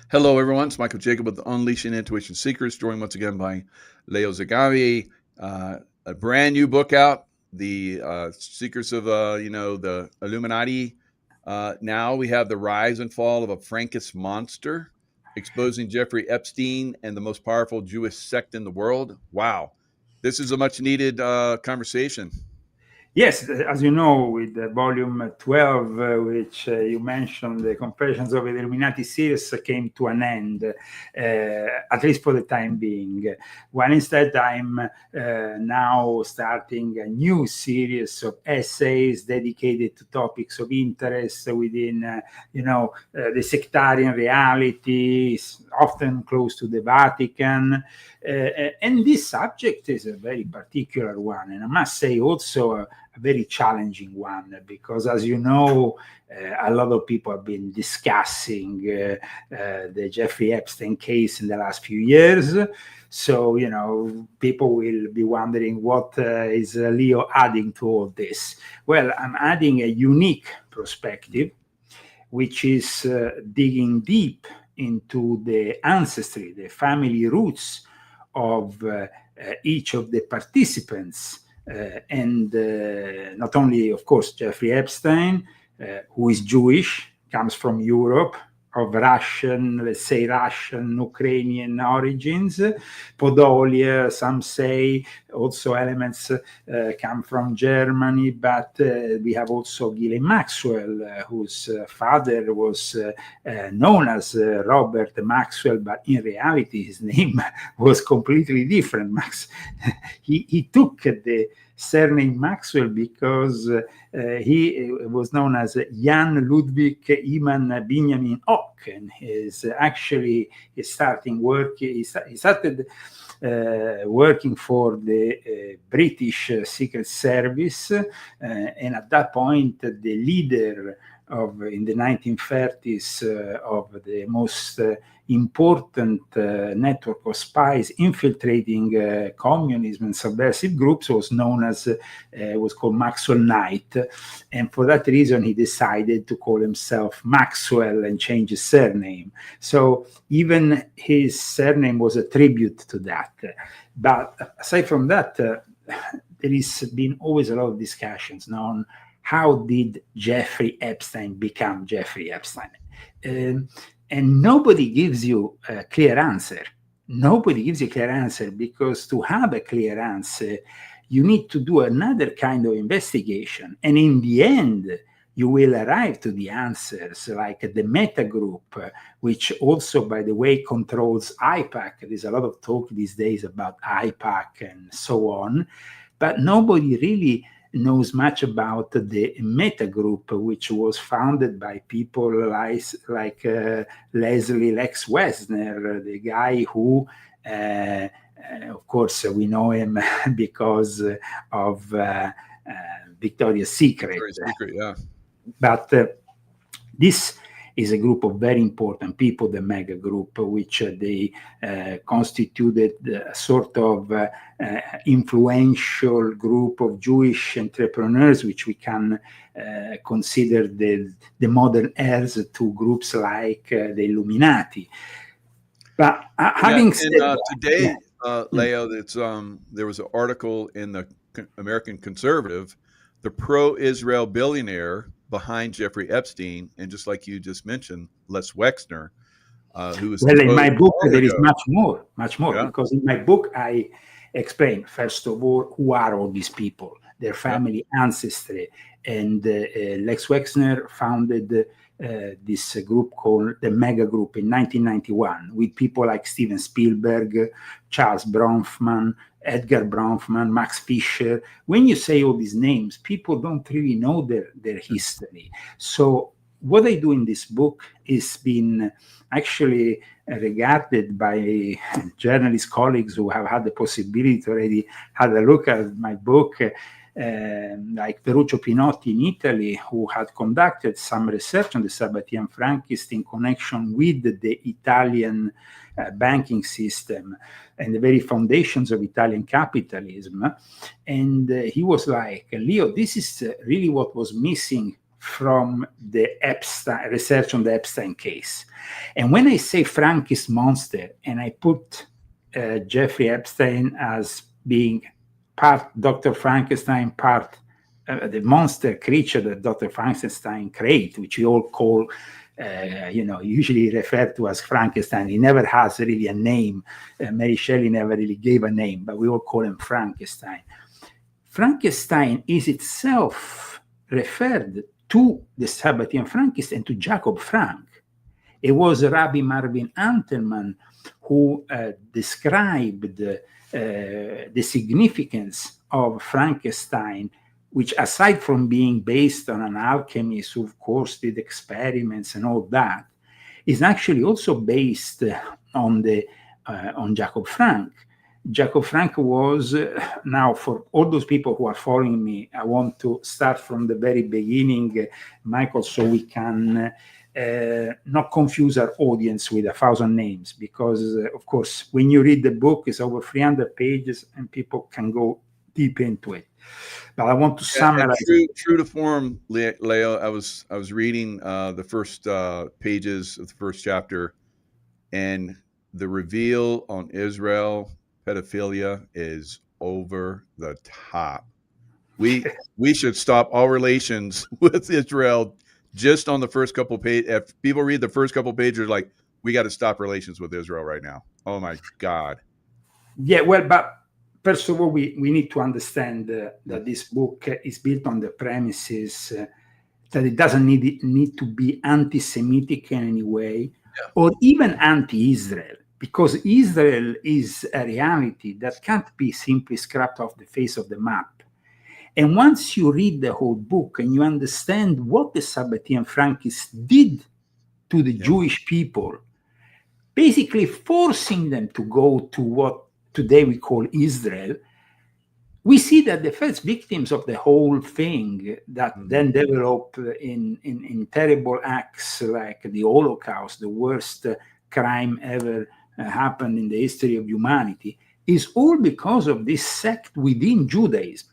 Hello, everyone. It's Michael Jacob with Unleashing Intuition Secrets, joined once again by Leo Zagami. A brand new book out, The Secrets of, the Illuminati. Now we have the rise and fall of a Frankist monster, exposing Jeffrey Epstein and the most powerful Jewish sect in the world. Wow. This is a much needed conversation. Yes, as you know, with volume 12, which you mentioned, the Confessions of the Illuminati series came to an end, at least for the time being. While instead, I'm now starting a new series of essays dedicated to topics of interest within, the sectarian reality, often close to the Vatican. And this subject is a very particular one, and I must say also a very challenging one, because as you know, a lot of people have been discussing the Jeffrey Epstein case in the last few years. So, people will be wondering what is Leo adding to all this. Well, I'm adding a unique perspective, which is digging deep into the ancestry, the family roots of each of the participants. And not only, of course, Jeffrey Epstein, who is Jewish, comes from Europe, of Russian, Ukrainian origins. Podolia, some say, also elements come from Germany, but we have also Ghislaine Maxwell, whose father was known as Robert Maxwell, but in reality his name was completely different. He took the surname Maxwell because he was known as Jan Ludwig Iman Benjamin Ock, and he started working for the British Secret Service, and at that point the leader in the 1930s of the most important network of spies infiltrating communism and subversive groups was called Maxwell Knight, and for that reason he decided to call himself Maxwell and change his surname. So even his surname was a tribute to that. But aside from that, there has been always a lot of discussions now on how did Jeffrey Epstein become Jeffrey Epstein? And nobody gives you a clear answer. Nobody gives you a clear answer, because to have a clear answer, you need to do another kind of investigation. And in the end, you will arrive to the answers, like the meta group, which also, by the way, controls AIPAC. There's a lot of talk these days about AIPAC and so on, but nobody really knows much about the meta group, which was founded by people like Leslie Lex Wexner, the guy who, of course, we know him because of Victoria's Secret. Yeah. But this is a group of very important people, the mega group, which they constituted a sort of influential group of Jewish entrepreneurs, which we can consider the modern heirs to groups like the Illuminati. But having said that, today, Leo, there was an article in the American Conservative, the pro-Israel billionaire behind Jeffrey Epstein, and just like you just mentioned, Les Wexner, who was... Well, in my book, there is much more, yeah. Because in my book, I explain, first of all, who are all these people, their family ancestry. And Lex Wexner founded this group called the Mega Group in 1991, with people like Steven Spielberg, Charles Bronfman, Edgar Bronfman, Max Fisher. When you say all these names, people don't really know their history. So what I do in this book is been actually regarded by journalist colleagues who have had the possibility to already have a look at my book, like Ferruccio Pinotti in Italy, who had conducted some research on the Sabbatian Frankist in connection with the Italian banking system and the very foundations of Italian capitalism. And he was like, Leo, this is really what was missing from the Epstein research on the Epstein case. And when I say Frankist monster, and I put Jeffrey Epstein as being part Dr. Frankenstein, part the monster creature that Dr. Frankenstein created, which we all call, usually referred to as Frankenstein. He never has really a name. Mary Shelley never really gave a name, but we all call him Frankenstein. Frankenstein is itself referred to the Sabbatian Frankist and to Jacob Frank. It was Rabbi Marvin Antelman who described the significance of Frankenstein, which, aside from being based on an alchemist who, of course, did experiments and all that, is actually also based on Jacob Frank. Jacob Frank was, now for all those people who are following me, I want to start from the very beginning, Michael, so we can not confuse our audience with 1,000 names, because, of course, when you read the book, it's over 300 pages and people can go deep into it. But I want to summarize. True to form, Leo, I was reading the first pages of the first chapter, and the reveal on Israel pedophilia is over the top. We should stop all relations with Israel just on the first couple pages. If people read the first couple pages, like, we got to stop relations with Israel right now. Oh my God. Yeah, well, but first of all, we need to understand that this book is built on the premises that it doesn't need to be anti-Semitic in any way, or even anti-Israel, because Israel is a reality that can't be simply scrapped off the face of the map. And once you read the whole book and you understand what the Sabbatian Frankists did to the Jewish people, basically forcing them to go to what today we call Israel, we see that the first victims of the whole thing that then developed in terrible acts like the Holocaust, the worst crime ever happened in the history of humanity, is all because of this sect within Judaism.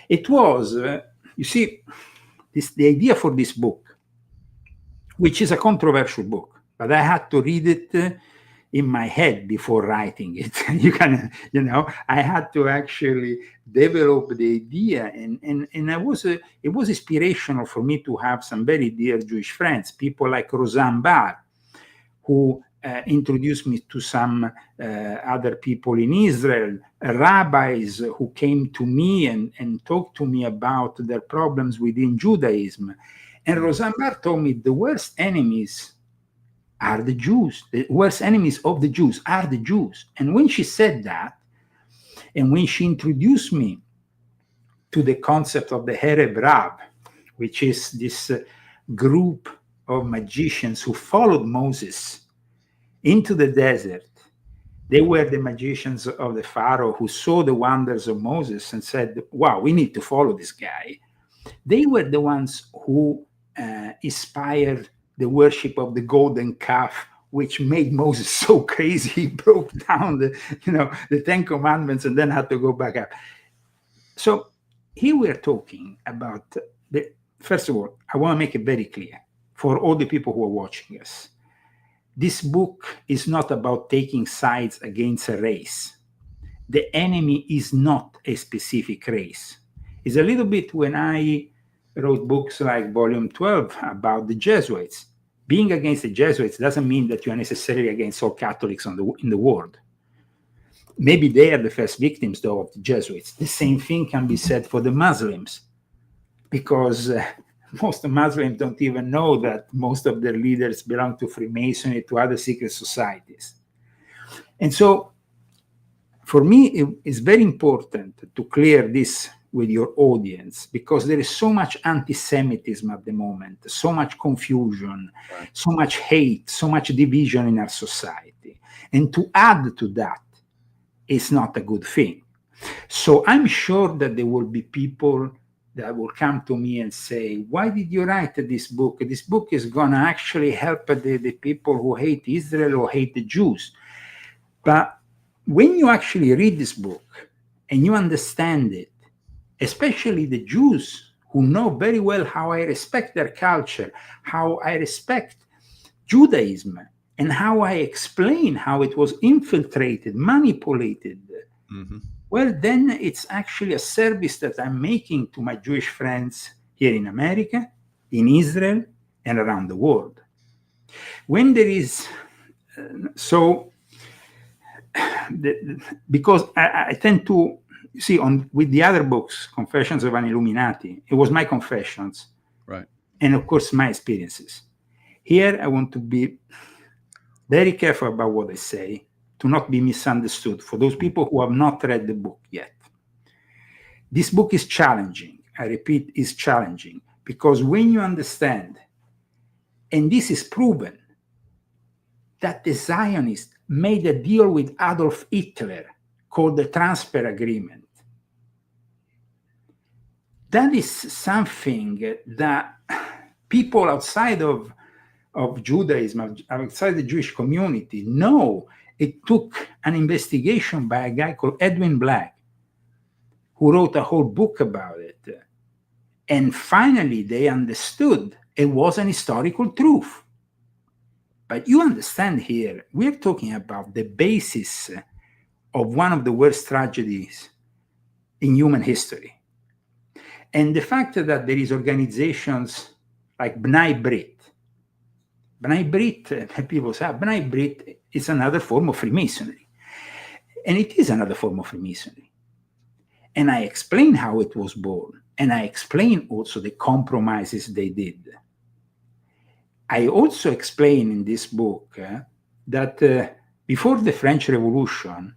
It was, you see, the idea for this book, which is a controversial book, but I had to read it in my head before writing it. I had to actually develop the idea, and it was inspirational for me to have some very dear Jewish friends, people like Roseanne Barr, who introduced me to some other people in Israel, rabbis who came to me and talked to me about their problems within Judaism. And Roseanne Barr told me the worst enemies are the Jews. The worst enemies of the Jews are the Jews. And when she said that, and when she introduced me to the concept of the Hereb Rab, which is this group of magicians who followed Moses into the desert, they were the magicians of the Pharaoh who saw the wonders of Moses and said, wow, we need to follow this guy. They were the ones who inspired the worship of the golden calf, which made Moses so crazy he broke down the 10 Commandments and then had to go back up. So here we are talking about first of all, I want to make it very clear for all the people who are watching us. This book is not about taking sides against a race. The enemy is not a specific race. It's a little bit when I wrote books like Volume 12 about the Jesuits. Being against the Jesuits doesn't mean that you are necessarily against all Catholics in the world. Maybe they are the first victims, though, of the Jesuits. The same thing can be said for the Muslims, because most Muslims don't even know that most of their leaders belong to Freemasonry, to other secret societies. And so, for me, it's very important to clear this with your audience, because there is so much anti-Semitism at the moment, so much confusion, so much hate, so much division in our society. And to add to that is not a good thing. So I'm sure that there will be people that will come to me and say, why did you write this book? This book is going to actually help the people who hate Israel or hate the Jews. But when you actually read this book and you understand it, especially the Jews who know very well how I respect their culture, how I respect Judaism, and how I explain how it was infiltrated, manipulated, well, then it's actually a service that I'm making to my Jewish friends here in America, in Israel, and around the world. When there is, because I tend to, see, with the other books, Confessions of an Illuminati, it was my confessions, right, and of course my experiences. Here I want to be very careful about what I say, to not be misunderstood for those people who have not read the book yet. This book is challenging. I repeat, is challenging, because when you understand, and this is proven, that the Zionists made a deal with Adolf Hitler called the Transfer Agreement. That is something that people outside of Judaism, outside the Jewish community, know. It took an investigation by a guy called Edwin Black, who wrote a whole book about it. And finally, they understood it was an historical truth. But you understand here, we're talking about the basis of one of the worst tragedies in human history. And the fact that there is organizations like B'nai B'rith. B'nai B'rith, people say, B'nai B'rith is another form of Freemasonry. And it is another form of Freemasonry. And I explain how it was born. And I explain also the compromises they did. I also explain in this book that before the French Revolution,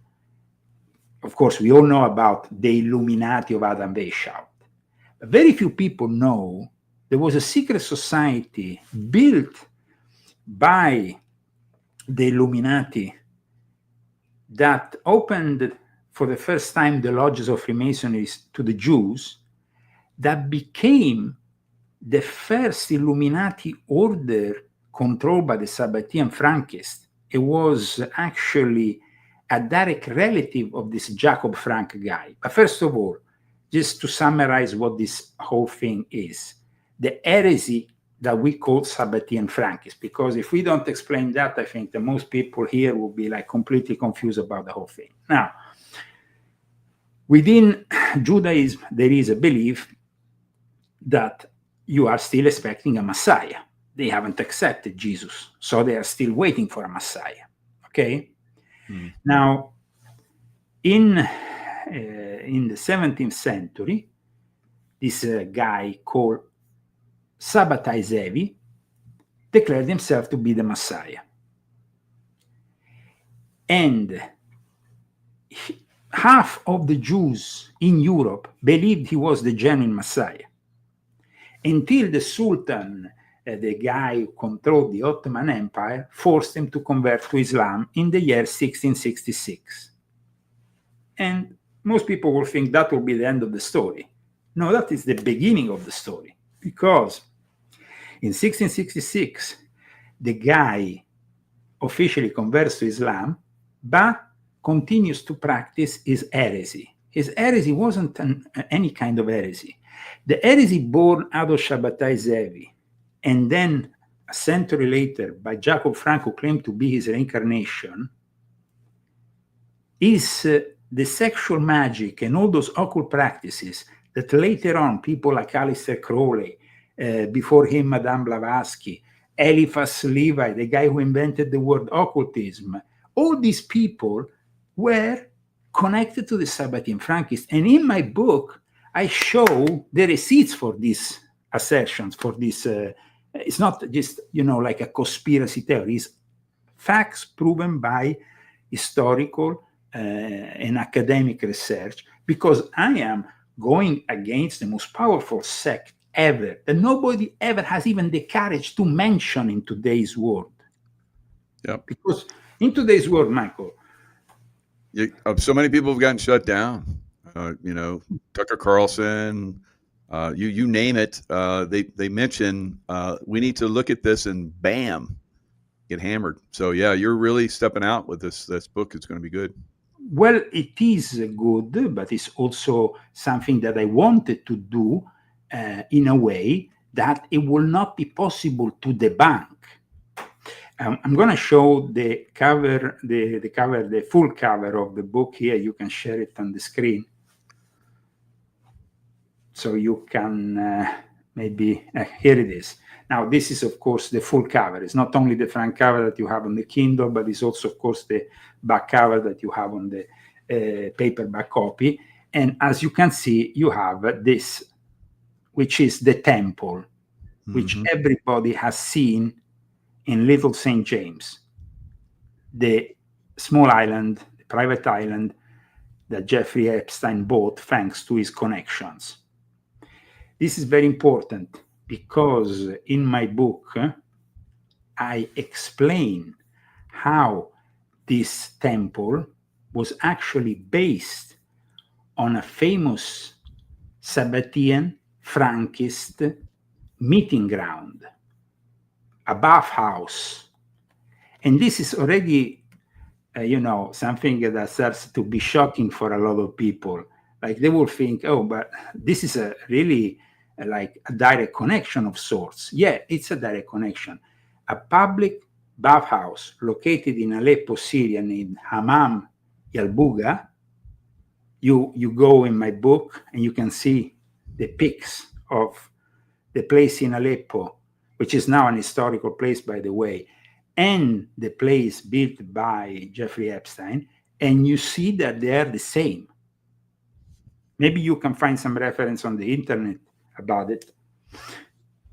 of course, we all know about the Illuminati of Adam Weishaupt. But very few people know there was a secret society built by the Illuminati that opened for the first time the lodges of Freemasonry to the Jews, that became the first Illuminati order controlled by the Sabbatian Frankists. It was actually a direct relative of this Jacob Frank guy. But first of all, just to summarize what this whole thing is, the heresy that we call Sabbatian Frankist, because if we don't explain that, I think that most people here will be like completely confused about the whole thing. Now, within Judaism, there is a belief that you are still expecting a Messiah. They haven't accepted Jesus, so they are still waiting for a Messiah. Okay? Now, in the 17th century, this guy called Sabbatai Zevi declared himself to be the Messiah. And half of the Jews in Europe believed he was the genuine Messiah, until the Sultan, the guy who controlled the Ottoman Empire, forced him to convert to Islam in the year 1666. And most people will think that will be the end of the story. No, that is the beginning of the story, because in 1666, the guy officially converts to Islam, but continues to practice his heresy. His heresy wasn't any kind of heresy. The heresy born out of Sabbatai Zevi, and then a century later by Jacob Frank, who claimed to be his reincarnation, is the sexual magic and all those occult practices that later on people like Aleister Crowley, before him Madame Blavatsky, Eliphas Levi, the guy who invented the word occultism, all these people were connected to the Sabbatian Frankists. And in my book, I show the receipts for these assertions, for this. It's not just, like a conspiracy theory. It's facts proven by historical and academic research, because I am going against the most powerful sect ever, that nobody ever has even the courage to mention in today's world. Yep. Because in today's world, Michael, so many people have gotten shut down. Tucker Carlson, you name it. They mention we need to look at this, and bam, get hammered. So yeah, you're really stepping out with this book. It's going to be good. Well, it is good, but it's also something that I wanted to do in a way that it will not be possible to debunk. I'm going to show the cover, the full cover of the book here. You can share it on the screen. So you can maybe, here it is. Now, this is, of course, the full cover. It's not only the front cover that you have on the Kindle, but it's also, of course, the back cover that you have on the paperback copy. And as you can see, you have this, which is the temple, which everybody has seen in Little St. James, the small island, the private island that Jeffrey Epstein bought thanks to his connections. This is very important because in my book, I explain how this temple was actually based on a famous Sabbatian Frankist meeting ground, a bathhouse. And this is already, something that starts to be shocking for a lot of people. Like they will think, oh, but this is a really like a direct connection of sorts. Yeah, it's a direct connection. A public bathhouse located in Aleppo, Syria, named Hammam Yalbuga. You go in my book and you can see the pics of the place in Aleppo, which is now an historical place, by the way, and the place built by Jeffrey Epstein, and you see that they are the same. Maybe you can find some reference on the internet about it.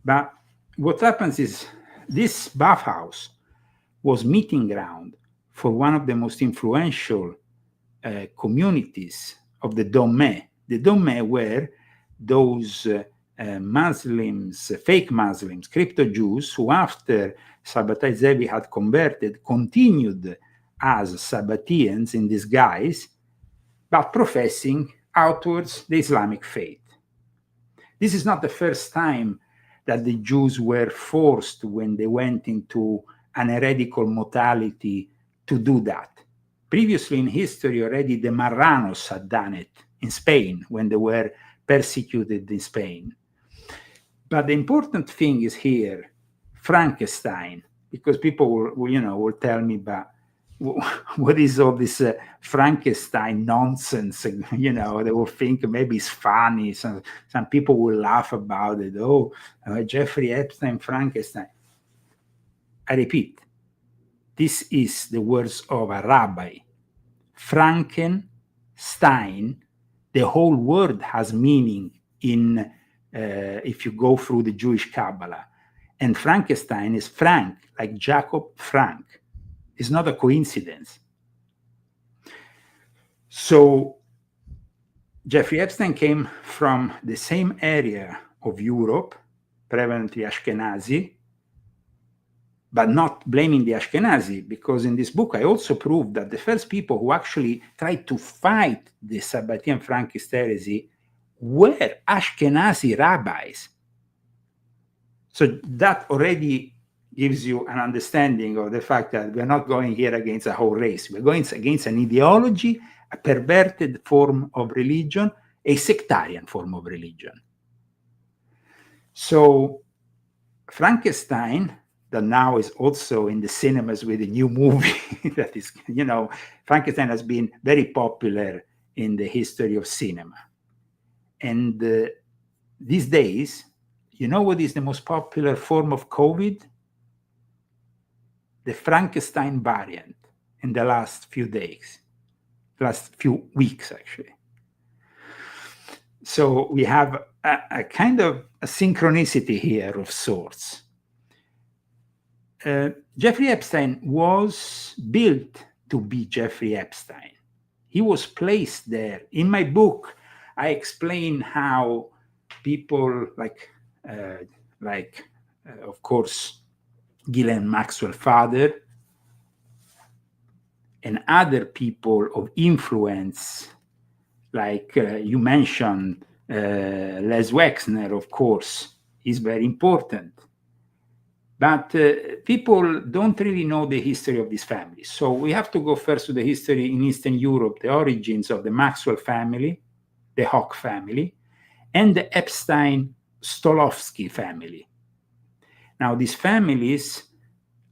But what happens is this bathhouse was meeting ground for one of the most influential communities of the Dome. The Dome were those Muslims, fake Muslims, crypto Jews, who after Sabbatai Zevi had converted, continued as Sabbatians in disguise, but professing outwards the Islamic faith. This is not the first time that the Jews were forced, when they went into an heretical modality, to do that. Previously in history, already the Marranos had done it in Spain when they were persecuted in Spain. But the important thing is here, Frankenstein, because people will tell me, but what is all this Frankenstein nonsense? They will think maybe it's funny. Some people will laugh about it. Oh, Jeffrey Epstein, Frankenstein. I repeat, this is the words of a rabbi. Frankenstein, the whole word has meaning in if you go through the Jewish Kabbalah. And Frankenstein is Frank, like Jacob Frank. It's not a coincidence. So Jeffrey Epstein came from the same area of Europe, prevalently Ashkenazi, but not blaming the Ashkenazi, because in this book I also proved that the first people who actually tried to fight the Sabbatian Frankist heresy were Ashkenazi rabbis. So that already gives you an understanding of the fact that we're not going here against a whole race. We're going against an ideology, a perverted form of religion, a sectarian form of religion. So Frankenstein, that now is also in the cinemas with a new movie that is, Frankenstein has been very popular in the history of cinema. And these days, what is the most popular form of COVID? The Frankenstein variant in the last few weeks, actually. So we have a kind of a synchronicity here of sorts. Jeffrey Epstein was built to be Jeffrey Epstein. He was placed there. In my book, I explain how people of course, Ghislaine Maxwell father, and other people of influence, like you mentioned, Les Wexner, of course, is very important. But people don't really know the history of this family. So we have to go first to the history in Eastern Europe, the origins of the Maxwell family, the Hock family, and the Epstein Stolovsky family. Now, these families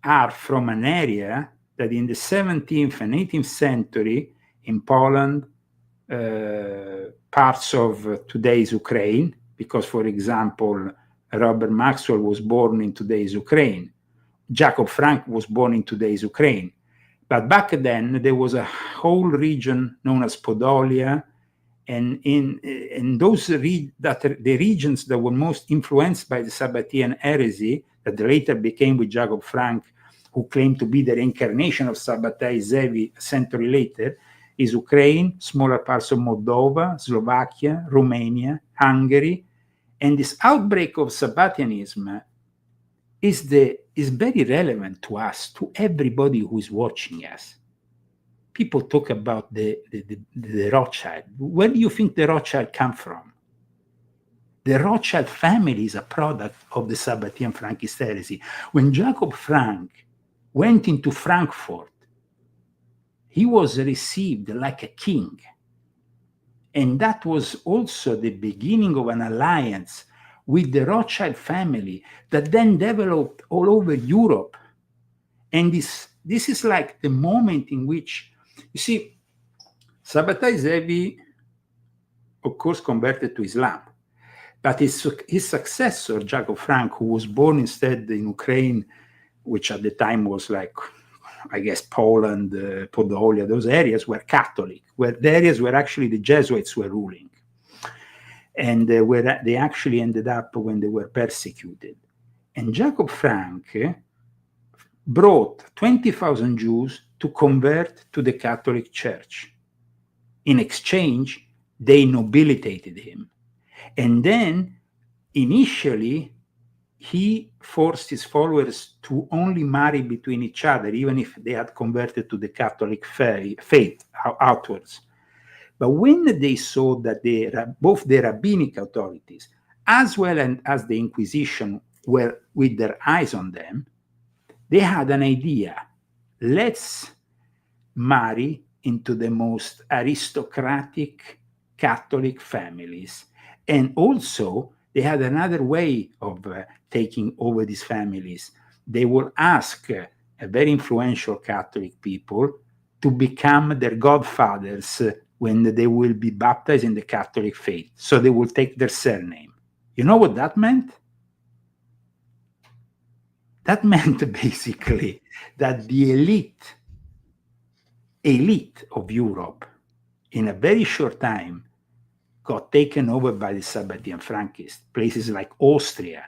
are from an area that in the 17th and 18th century in Poland, parts of today's Ukraine, because, for example, Robert Maxwell was born in today's Ukraine. Jacob Frank was born in today's Ukraine. But back then, there was a whole region known as Podolia, and in those the regions that were most influenced by the Sabbatian heresy, that later became with Jacob Frank, who claimed to be the reincarnation of Sabbatai Zevi a century later, is Ukraine, smaller parts of Moldova, Slovakia, Romania, Hungary. And this outbreak of Sabbatianism is very relevant to us, to everybody who is watching us. People talk about the Rothschild. Where do you think the Rothschild come from? The Rothschild family is a product of the Sabbatian Frankist heresy. When Jacob Frank went into Frankfurt, he was received like a king. And that was also the beginning of an alliance with the Rothschild family that then developed all over Europe. And this is like the moment in which, you see, Sabbatai Zevi, of course, converted to Islam. But his successor, Jacob Frank, who was born instead in Ukraine, which at the time was like, I guess, Poland, Podolia, those areas were Catholic, where the areas where actually the Jesuits were ruling. And where they actually ended up when they were persecuted. And Jacob Frank brought 20,000 Jews to convert to the Catholic Church. In exchange, they nobilitated him. And then, initially, he forced his followers to only marry between each other, even if they had converted to the Catholic faith outwards. But when they saw that both the rabbinic authorities, as well as the Inquisition, were with their eyes on them, they had an idea. Let's marry into the most aristocratic Catholic families. And also, they had another way of taking over these families. They will ask a very influential Catholic people to become their godfathers when they will be baptized in the Catholic faith. So they will take their surname. You know what that meant? That meant basically that the elite of Europe, in a very short time, got taken over by the Sabbatian Frankists, places like Austria.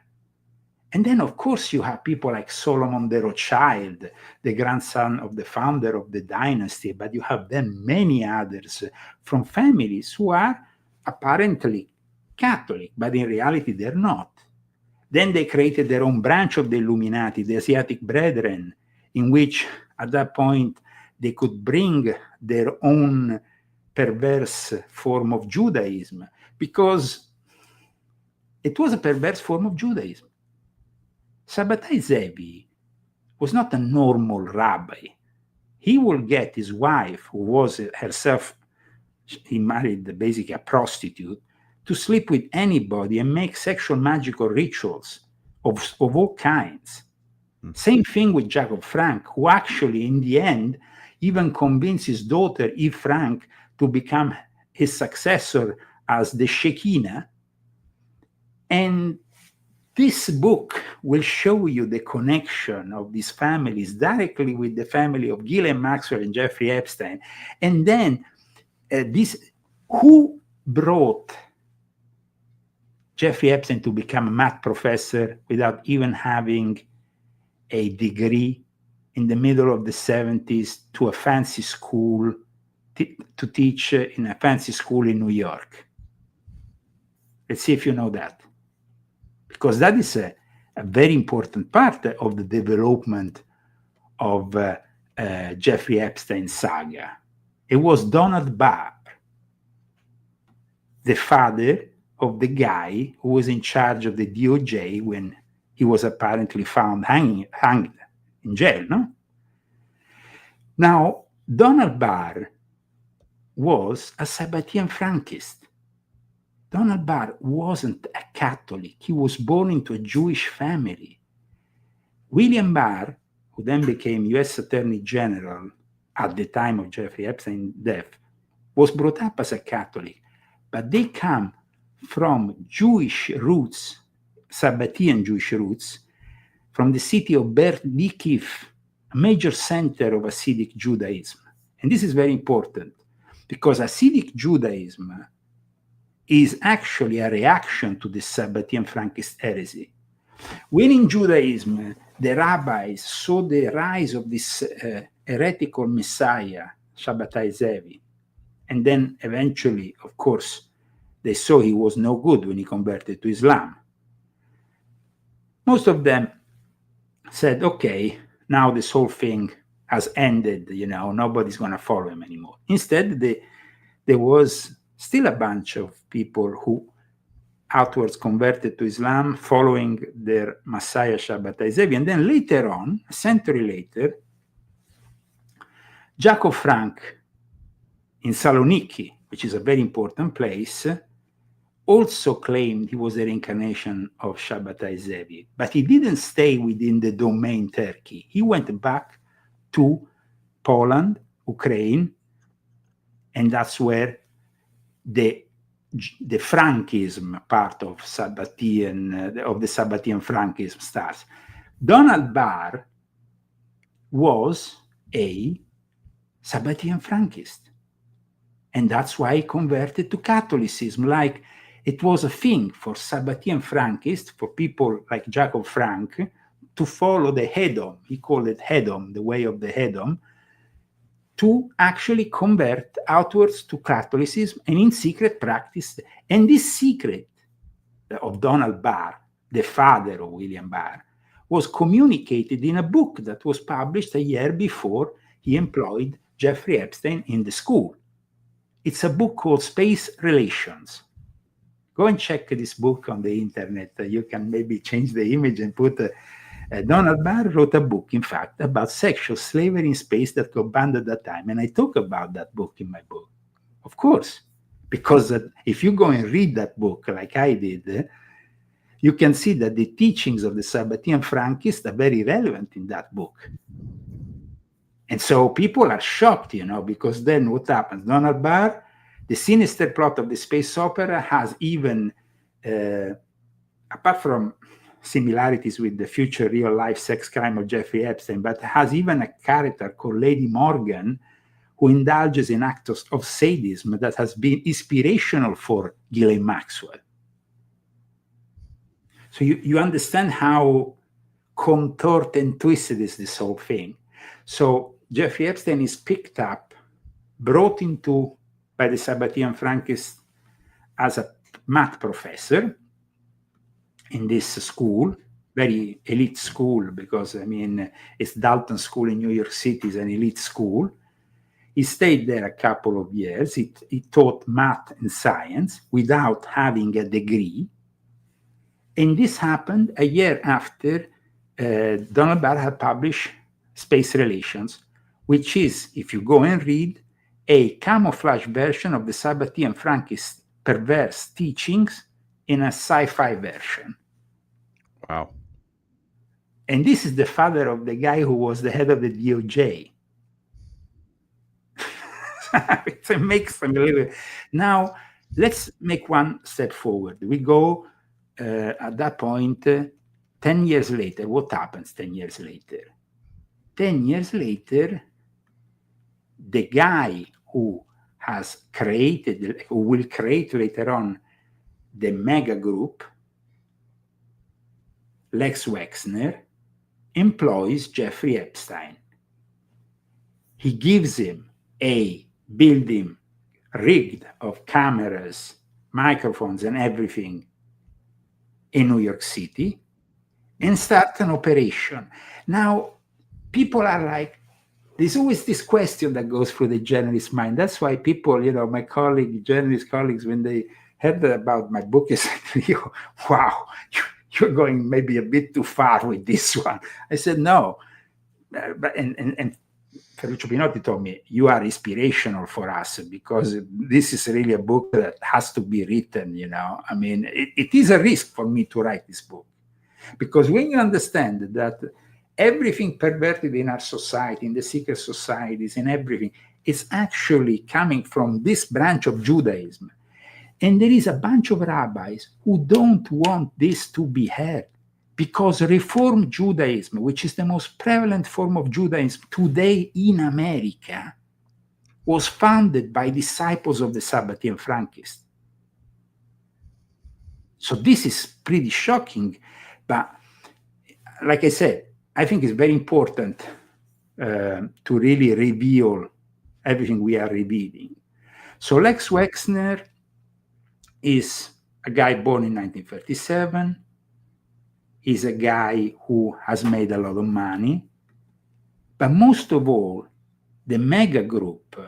And then, of course, you have people like Solomon de Rothschild, the grandson of the founder of the dynasty, but you have then many others from families who are apparently Catholic, but in reality they're not. Then they created their own branch of the Illuminati, the Asiatic Brethren, in which at that point they could bring their own perverse form of Judaism, because it was a perverse form of Judaism. Sabbatai Zevi was not a normal rabbi. He will get his wife, who was herself, he married basically a prostitute, to sleep with anybody and make sexual magical rituals of all kinds. Same thing with Jacob Frank, who actually, in the end, even convinced his daughter, Eve Frank, to become his successor as the Shekinah. And this book will show you the connection of these families directly with the family of Ghislaine Maxwell and Jeffrey Epstein. And then who brought Jeffrey Epstein to become a math professor without even having a degree in the middle of the 70s to a fancy school, to teach in a fancy school in New York? Let's see if you know that. Because that is a very important part of the development of Jeffrey Epstein's saga. It was Donald Barr, the father of the guy who was in charge of the DOJ when he was apparently found hanged in jail, no? Now, Donald Barr was a Sabbatian Frankist. Donald Barr wasn't a Catholic. He was born into a Jewish family. William Barr, who then became U.S. Attorney General at the time of Jeffrey Epstein's death, was brought up as a Catholic, but they come from Jewish roots, Sabbatian Jewish roots, from the city of Berdikiv, a major center of Hasidic Judaism. And this is very important because Hasidic Judaism is actually a reaction to the Sabbatian Frankist heresy. When in Judaism, the rabbis saw the rise of this heretical messiah, Shabbatai Zevi, and then eventually, of course, they saw he was no good when he converted to Islam. Most of them said, okay, now this whole thing has ended, nobody's going to follow him anymore. Instead, there was still a bunch of people who outwards converted to Islam following their Messiah Shabbatai Zevi. And then later on, a century later, Jacob Frank in Saloniki, which is a very important place, also claimed he was a reincarnation of Shabbatai Zevi. But he didn't stay within the domain Turkey. He went back to Poland, Ukraine, and that's where the Frankism part of the Sabbatian Frankism starts. Donald Barr was a Sabbatian Frankist. And that's why he converted to Catholicism. Like it was a thing for Sabbatian Frankists, for people like Jacob Frank, to follow the Hedom. He called it Hedom, the way of the Hedom, to actually convert outwards to Catholicism and in secret practice. And this secret of Donald Barr, the father of William Barr, was communicated in a book that was published a year before he employed Jeffrey Epstein in the school. It's a book called Space Relations. Go and check this book on the internet. You can maybe change the image and put Donald Barr wrote a book, in fact, about sexual slavery in space that got banned at that time. And I talk about that book in my book, of course, because if you go and read that book like I did, you can see that the teachings of the Sabbatian Frankists are very relevant in that book. And so people are shocked, because then what happens? Donald Barr, the sinister plot of the space opera has even, apart from similarities with the future real-life sex crime of Jeffrey Epstein, but has even a character called Lady Morgan who indulges in acts of sadism that has been inspirational for Ghislaine Maxwell. So you understand how contorted and twisted is this whole thing. So Jeffrey Epstein is picked up, brought into by the Sabbatian Frankists as a math professor in this school, very elite school, because it's Dalton School in New York City, is an elite school. He stayed there a couple of years. He taught math and science without having a degree. And this happened a year after Donald Barr had published Space Relations, which is, if you go and read, a camouflage version of the Sabbatian Frankist perverse teachings in a sci-fi version. Wow. And this is the father of the guy who was the head of the DOJ. It makes them believe. Now, let's make one step forward. We go at that point, 10 years later. What happens 10 years later? 10 years later, the guy who will create later on the mega group, Lex Wexner, employs Jeffrey Epstein. He gives him a building rigged of cameras, microphones, and everything in New York City and start an operation. Now, people are like, there's always this question that goes through the journalist's mind. That's why people, my journalist colleagues, when they heard about my book, they said, wow, you're going maybe a bit too far with this one. I said, no. And Ferruccio Pinotti told me, you are inspirational for us, because this is really a book that has to be written, you know. I mean, it is a risk for me to write this book, because when you understand that everything perverted in our society, in the secret societies, and everything, is actually coming from this branch of Judaism. And there is a bunch of rabbis who don't want this to be heard, because Reform Judaism, which is the most prevalent form of Judaism today in America, was founded by disciples of the Sabbatian Frankists. So this is pretty shocking, but like I said, I think it's very important to really reveal everything we are revealing. So Lex Wexner is a guy born in 1937. He's a guy who has made a lot of money. But most of all, the mega group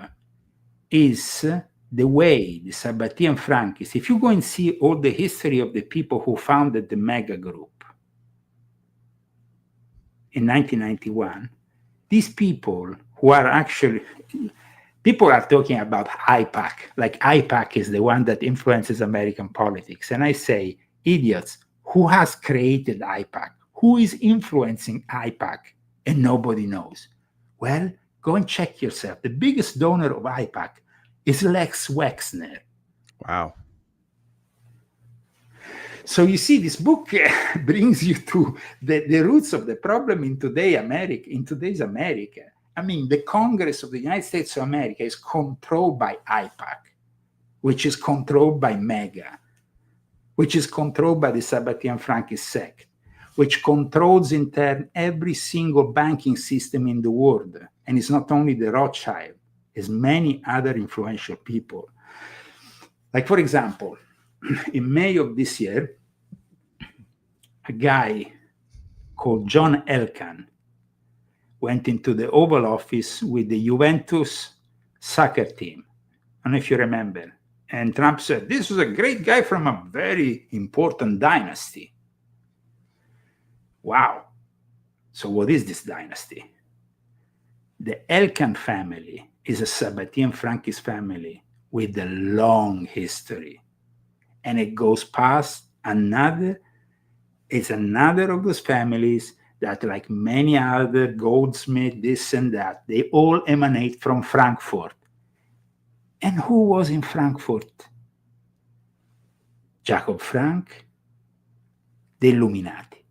is the way the Sabbatian Frankists, if you go and see all the history of the people who founded the mega group in 1991, these people who are actually, people are talking about IPAC, like IPAC is the one that influences American politics. And I say, idiots, who has created IPAC? Who is influencing IPAC? And nobody knows. Well, go and check yourself. The biggest donor of IPAC is Lex Wexner. Wow. So you see, this book brings you to the roots of the problem in today's America. I mean, the Congress of the United States of America is controlled by IPAC, which is controlled by MEGA, which is controlled by the Sabbatian Frankist Sect, which controls in turn every single banking system in the world. And it's not only the Rothschild, it's many other influential people. Like, for example, in May of this year, a guy called John Elkann went into the Oval Office with the Juventus soccer team. I don't know if you remember. And Trump said, this was a great guy from a very important dynasty. Wow. So what is this dynasty? The Elkann family is a Sabbatian Frankist family with a long history. And it goes past another of those families that, like many other Goldsmith, this and that, they all emanate from Frankfurt. And who was in Frankfurt? Jacob Frank, the Illuminati.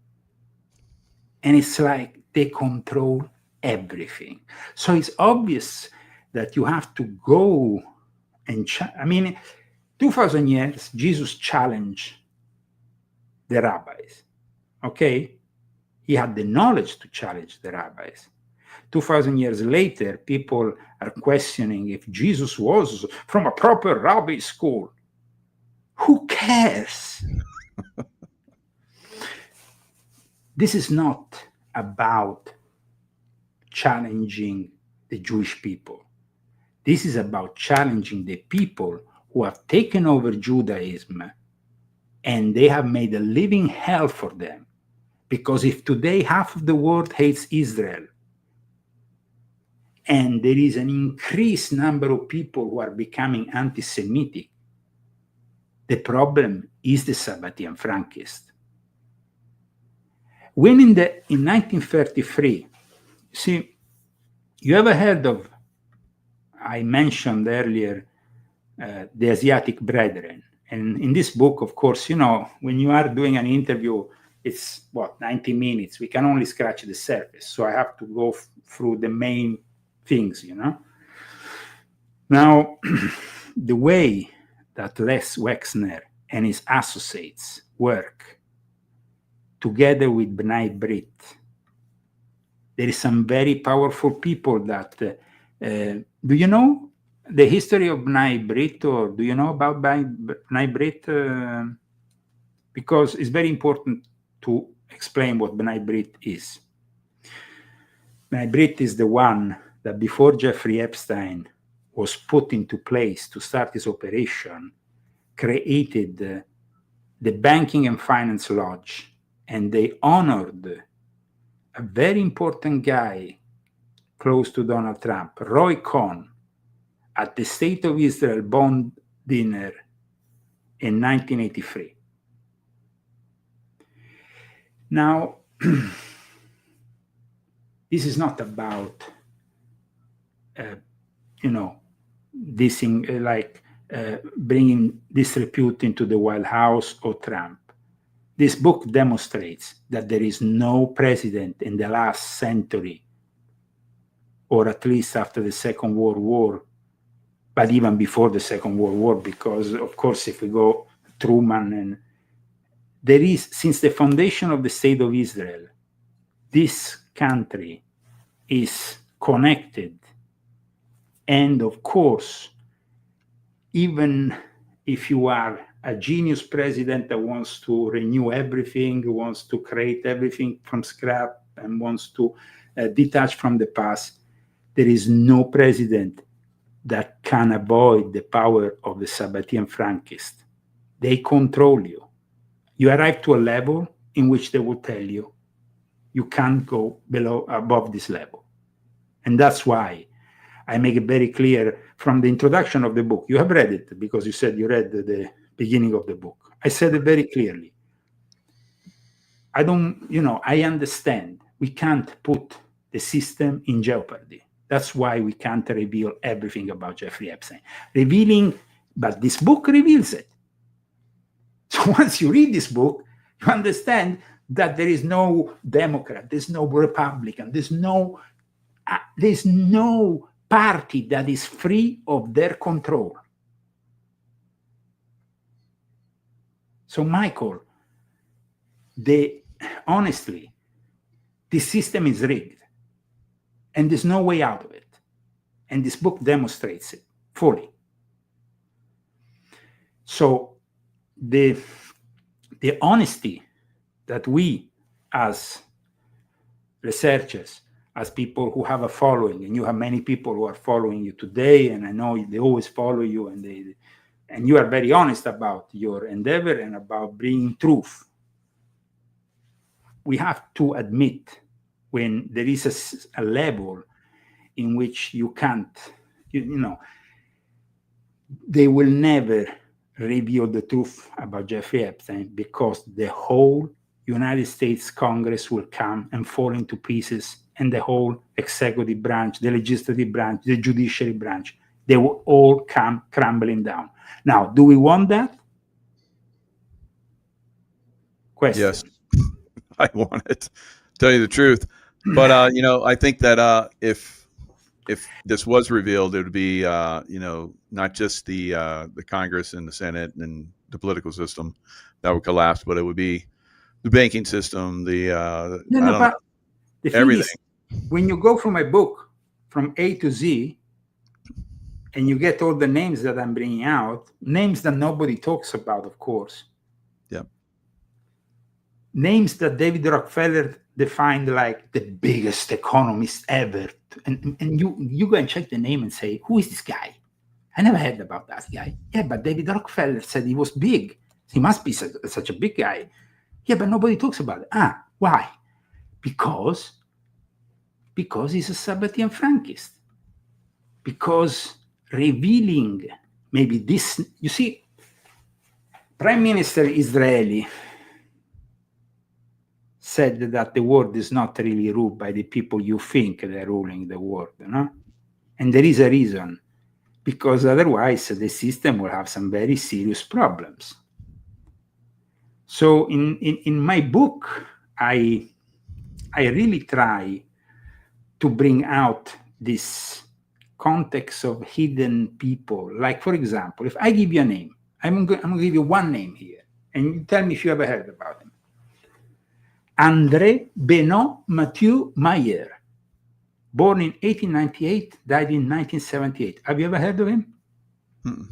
And it's like they control everything. So it's obvious that you have to go and, 2,000 years, Jesus challenged the rabbis, okay? He had the knowledge to challenge the rabbis. 2,000 years later, people are questioning if Jesus was from a proper rabbi school. Who cares? This is not about challenging the Jewish people. This is about challenging the people who have taken over Judaism, and they have made a living hell for them. Because if today half of the world hates Israel, and there is an increased number of people who are becoming anti-Semitic, the problem is the Sabbatian Frankists. When in 1933, see, you ever heard of, I mentioned earlier, the Asiatic Brethren. And in this book, of course, you know, when you are doing an interview, it's 90 minutes. We can only scratch the surface. So I have to go through the main things, you know. Now, the way that Les Wexner and his associates work together with B'nai Brit, there is some very powerful people that, do you know the history of B'nai Brit, or do you know about B'nai Brit? Because it's very important to explain what B'nai Brit is. B'nai Brit is the one that before Jeffrey Epstein was put into place to start his operation, created the Banking and Finance Lodge, and they honored a very important guy close to Donald Trump, Roy Cohn, at the State of Israel Bond dinner in 1983. Now, this is not about, bringing disrepute into the White House or Trump. This book demonstrates that there is no president in the last century, or at least after the Second World War, but even before the Second World War, because, of course, if we go Truman, and there is, since the foundation of the State of Israel, this country is connected. And of course, even if you are a genius president that wants to renew everything, wants to create everything from scratch, and wants to detach from the past, there is no president that can avoid the power of the Sabbatian Frankists. They control you. You arrive to a level in which they will tell you, you can't go above this level. And that's why I make it very clear from the introduction of the book. You have read it because you said you read the beginning of the book. I said it very clearly. I understand we can't put the system in jeopardy. That's why we can't reveal everything about Jeffrey Epstein. But this book reveals it. So once you read this book, you understand that there is no Democrat, there's no Republican, there's no party that is free of their control. So, Michael, honestly, this system is rigged, and there's no way out of it. And this book demonstrates it fully. So, the honesty that we, as researchers, as people who have a following, and you have many people who are following you today, and I know they always follow you, and you are very honest about your endeavor and about bringing truth. We have to admit when there is a level in which you can't, they will never reveal the truth about Jeffrey Epstein, because the whole United States Congress will come and fall into pieces, and the whole executive branch, the legislative branch, the judiciary branch, they will all come crumbling down. Now, do we want that? Question. Yes, I want it. Tell you the truth, but I think that if this was revealed, it would be not just the Congress and the Senate and the political system that would collapse, but it would be the banking system, everything. When you go through my book from A to Z, and you get all the names that I'm bringing out, names that nobody talks about, of course. Yeah. Names that David Rockefeller defined like the biggest economist ever. And you go and check the name and say, who is this guy? I never heard about that guy. Yeah, but David Rockefeller said he was big. He must be such a big guy. Yeah, but nobody talks about it. Why? Because he's a Sabbatian Frankist. Because revealing maybe this, you see, Prime Minister Israeli said that the world is not really ruled by the people you think they're ruling the world, And there is a reason, because otherwise the system will have some very serious problems. So in my book, I really try to bring out this context of hidden people. Like, for example, if I give you a name, I'm going to give you one name here, and you tell me if you ever heard about him. André Benoît Mathieu Mayer, born in 1898, died in 1978. Have you ever heard of him? Mm-mm.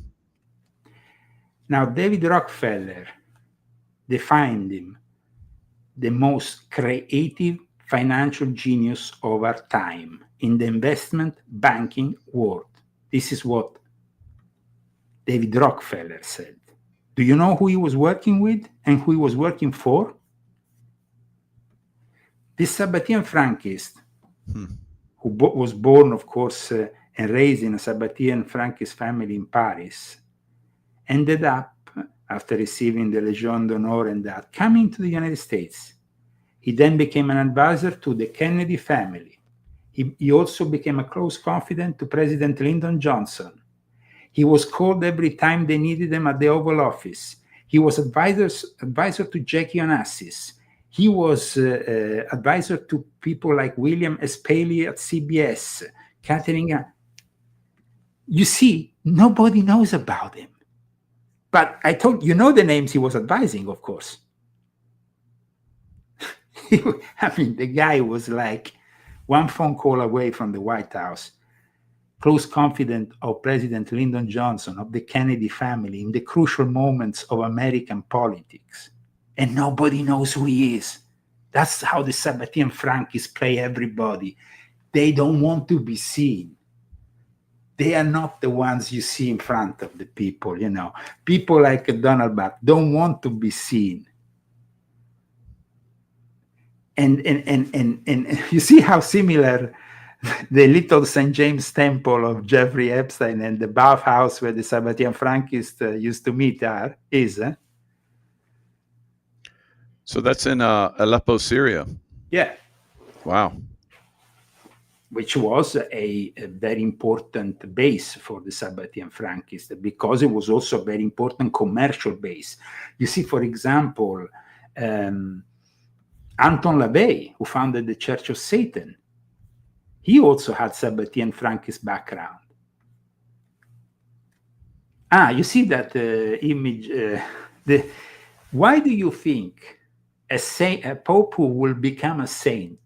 Now, David Rockefeller defined him the most creative financial genius of our time in the investment banking world. This is what David Rockefeller said. Do you know who he was working with and who he was working for? This Sabbatian Frankist who was born, of course, and raised in a Sabbatian Frankist family in Paris, ended up, after receiving the Legion d'Honneur and that, coming to the United States. He then became an advisor to the Kennedy family. He also became a close confidant to President Lyndon Johnson. He was called every time they needed him at the Oval Office. He was advisor to Jackie Onassis. He was advisor to people like William S. Paley at CBS, Catherine. You see, nobody knows about him. But I told you know the names he was advising, of course. I mean, the guy was like one phone call away from the White House, close confidant of President Lyndon Johnson, of the Kennedy family in the crucial moments of American politics. And nobody knows who he is. That's how the Sabbatian Frankists play everybody. They don't want to be seen. They are not the ones you see in front of the people, you know. People like Donald Buck don't want to be seen. And you see how similar the little St. James Temple of Jeffrey Epstein and the bathhouse where the Sabbatian Frankists used to meet is. So that's in Aleppo, Syria. Yeah. Wow. Which was a very important base for the Sabbatian Frankists, because it was also a very important commercial base. You see, for example, Anton LaVey, who founded the Church of Satan, he also had Sabbatian Frankist background. You see that image. Why do you think a pope who will become a saint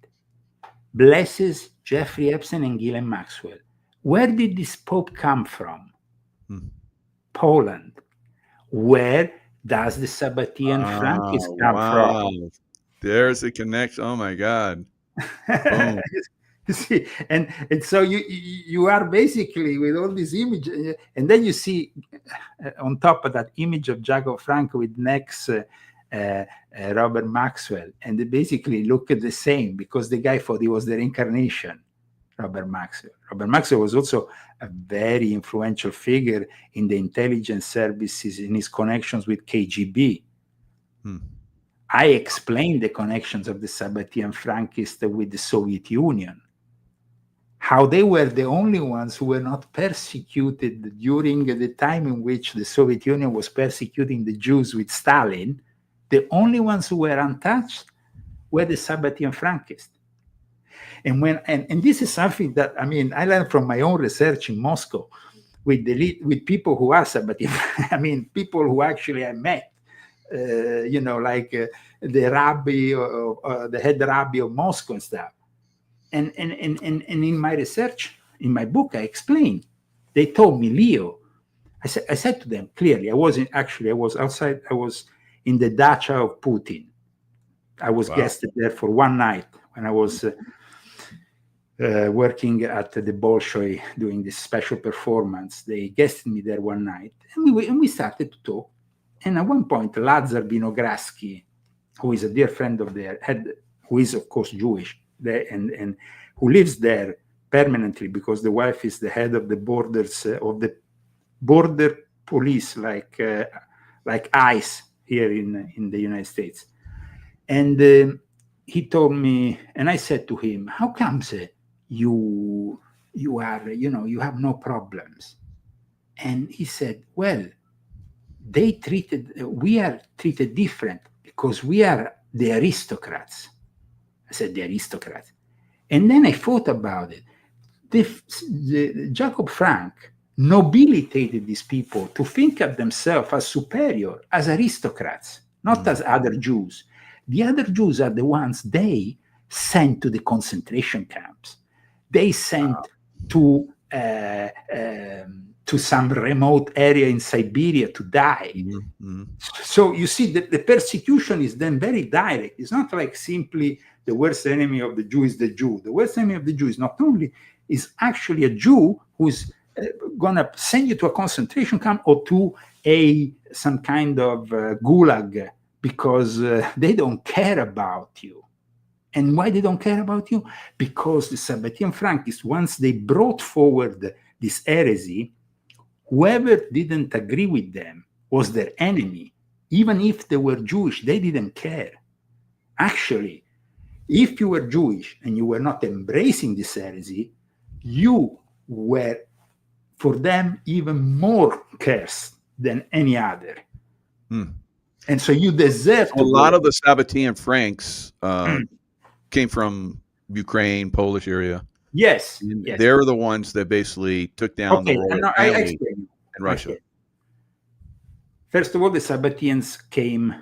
blesses Jeffrey Epstein and Ghislaine Maxwell? Where did this pope come from? Poland. Where does the Sabbatian Frankist come from? There's a connection. Oh my God. Boom. You see, and so you are basically with all these images, and then you see on top of that image of Jacob Frank with next Robert Maxwell, and they basically look at the same, because the guy thought he was the reincarnation, Robert Maxwell. Robert Maxwell was also a very influential figure in the intelligence services in his connections with KGB. I explained the connections of the Sabbatian Frankists with the Soviet Union, how they were the only ones who were not persecuted during the time in which the Soviet Union was persecuting the Jews with Stalin. The only ones who were untouched were the Sabbatian Frankists. And this is something that, I mean, I learned from my own research in Moscow with people who are Sabbatian, I mean, people who actually I met, like the rabbi or the head rabbi of Moscow and stuff. And in my research, in my book, I explained. They told me, Leo, I said to them clearly, I was outside, I was in the dacha of Putin. I was guested there for one night when I was working at the Bolshoi doing this special performance. They guested me there one night, and we started to talk. And at one point, Lazar Vinogradsky, who is a dear friend of theirs, who is, of course, Jewish, and who lives there permanently because the wife is the head of the borders of the border police, like ICE here in the United States. And he told me, and I said to him, "How comes you have no problems?" And he said, "Well, we are treated different because we are the aristocrats." I said, "The aristocrats." And then I thought about it. The Jacob Frank nobilitated these people to think of themselves as superior, as aristocrats, not as other Jews. The other Jews are the ones they sent to the concentration camps. They sent to some remote area in Siberia to die. So you see that the persecution is then very direct. It's not like simply the worst enemy of the Jew is the Jew. The worst enemy of the Jew is actually a Jew who's gonna send you to a concentration camp or to some kind of gulag because they don't care about you. And why they don't care about you? Because the Sabbatian Frankists, once they brought forward this heresy, whoever didn't agree with them was their enemy. Even if they were Jewish, they didn't care. Actually, if you were Jewish and you were not embracing this heresy, you were, for them, even more cursed than any other. And so you deserve a lot of the Sabbatian Franks came from Ukraine, Polish area. Yes, yes. They're the ones that basically took down the royal family in Russia. Okay. First of all, the Sabbatians came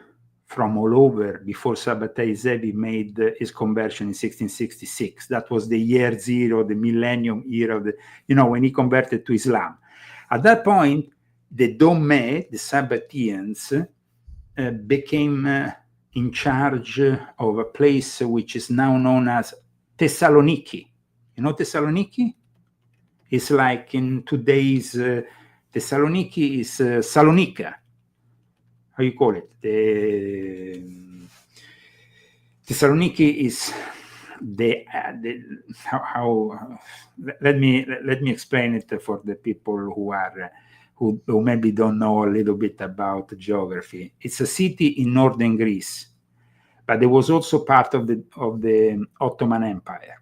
from all over before Sabbatai Zevi made his conversion in 1666. That was the year zero, the millennium year of when he converted to Islam. At that point, the Dome, the Sabbatians, became in charge of a place which is now known as Thessaloniki. You know Thessaloniki? It's like in today's Thessaloniki is Salonika. How you call it? Thessaloniki is let me explain it for the people who maybe don't know a little bit about geography. It's a city in northern Greece, but it was also part of the Ottoman Empire.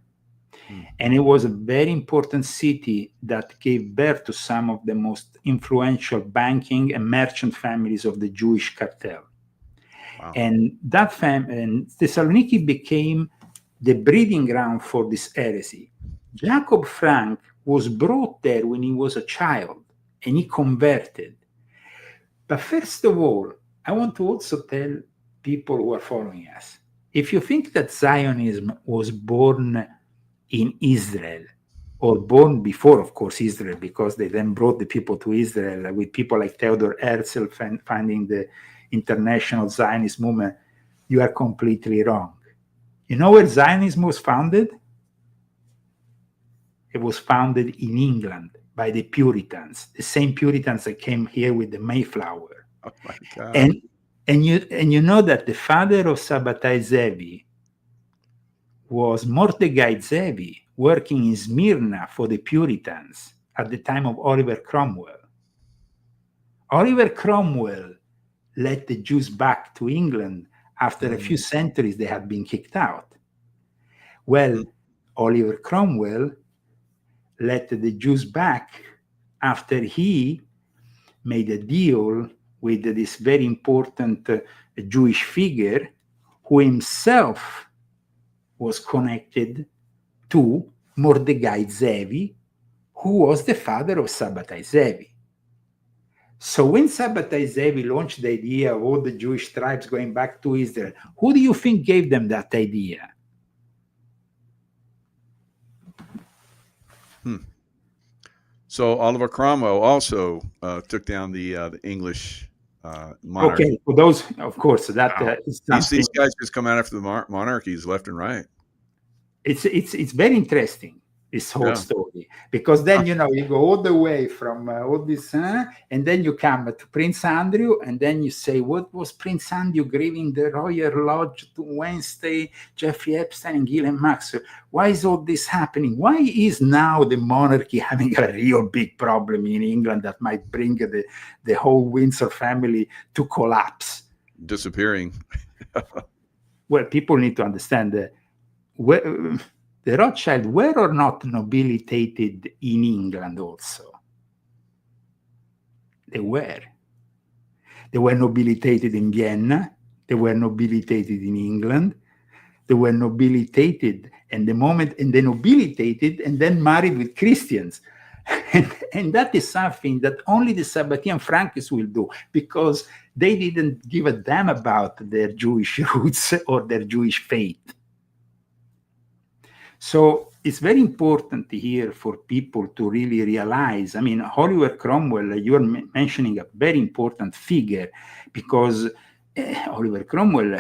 And it was a very important city that gave birth to some of the most influential banking and merchant families of the Jewish cartel. Wow. And that Thessaloniki became the breeding ground for this heresy. Jacob Frank was brought there when he was a child, and he converted. But first of all, I want to also tell people who are following us, if you think that Zionism was born in Israel, or born before, of course, Israel, because they then brought the people to Israel with people like Theodor Herzl finding the international Zionist movement, you are completely wrong. You know where Zionism was founded? It was founded in England by the Puritans, the same Puritans that came here with the Mayflower. Oh my God. And you know that the father of Sabbatai Zevi was Mordecai Zevi, working in Smyrna for the Puritans at the time of Oliver Cromwell. Oliver Cromwell led the Jews back to England after a few centuries they had been kicked out. Well, Oliver Cromwell led the Jews back after he made a deal with this very important Jewish figure who himself was connected to Mordecai Zevi, who was the father of Sabbatai Zevi. So when Sabbatai Zevi launched the idea of all the Jewish tribes going back to Israel, who do you think gave them that idea? So Oliver Cromwell also took down the English monarchy. Okay, for those, of course, that is something. These guys just come out after the monarchies left and right. It's very interesting, this whole story, because then you go all the way from all this, and then you come to Prince Andrew, and then you say, what was Prince Andrew grieving the Royal Lodge to Wednesday, Jeffrey Epstein and Ghislaine Maxwell? Why is all this happening? Why is now the monarchy having a real big problem in England that might bring the whole Windsor family to collapse? Disappearing. Well, people need to understand that the Rothschild were or not nobilitated in England also? They were. They were nobilitated in Vienna. They were nobilitated in England. They were nobilitated, and they nobilitated and then married with Christians. And that is something that only the Sabbatian Frankists will do, because they didn't give a damn about their Jewish roots or their Jewish faith. So it's very important here for people to really realize, I mean, Oliver Cromwell, you're mentioning a very important figure, because Oliver Cromwell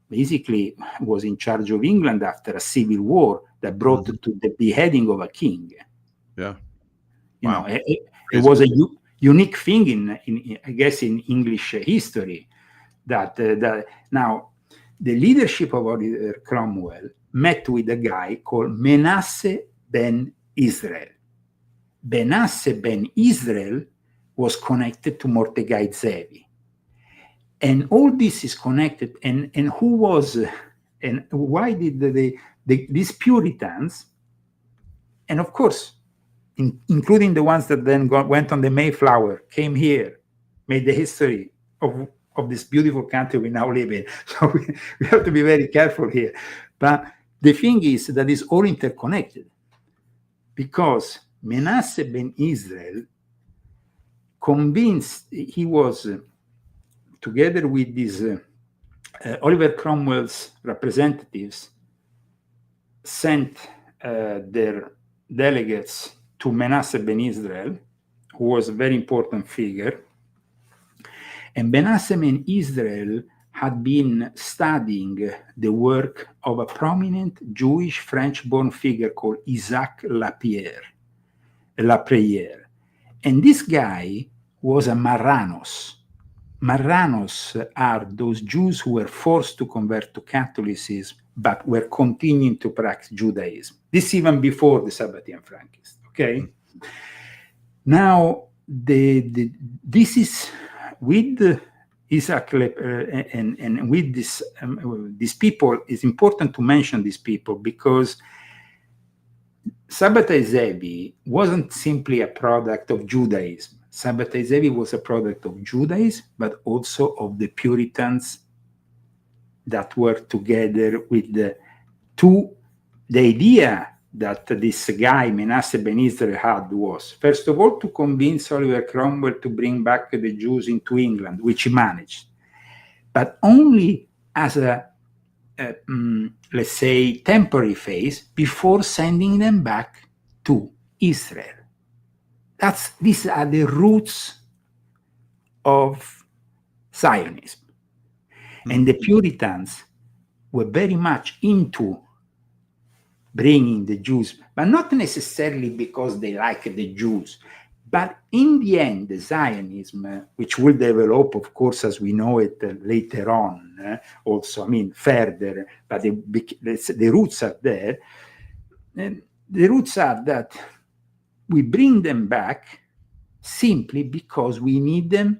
basically was in charge of England after a civil war that brought to the beheading of a king. Yeah. Wow. It was a unique thing in I guess, in English history, that now the leadership of Oliver Cromwell met with a guy called Menasse ben Israel. Menasse ben Israel was connected to Mordecai Zevi. And all this is connected. And who was, and why did these Puritans, and of course, including the ones that then went on the Mayflower, came here, made the history of this beautiful country we now live in. So we have to be very careful here. But the thing is that it's all interconnected, because Menasse ben Israel convinced, he was, together with these Oliver Cromwell's representatives, sent their delegates to Menasse ben Israel, who was a very important figure. And Menasse ben Israel had been studying the work of a prominent Jewish French-born figure called Isaac Laprière. And this guy was a Marranos. Marranos are those Jews who were forced to convert to Catholicism, but were continuing to practice Judaism. This even before the Sabbatian Frankist, okay? Now, this is with Isaac and with these people. It's important to mention these people because Sabbatai Zevi wasn't simply a product of Judaism. Sabbatai Zevi was a product of Judaism, but also of the Puritans that were together with the idea that this guy, Menasse ben Israel, had was, first of all, to convince Oliver Cromwell to bring back the Jews into England, which he managed, but only as a let's say, temporary phase before sending them back to Israel. These are the roots of Zionism. And the Puritans were very much into bringing the Jews, but not necessarily because they liked the Jews. But in the end, the Zionism, which will develop, of course, as we know it later on, also, I mean, further, but the roots are there. And the roots are that we bring them back simply because we need them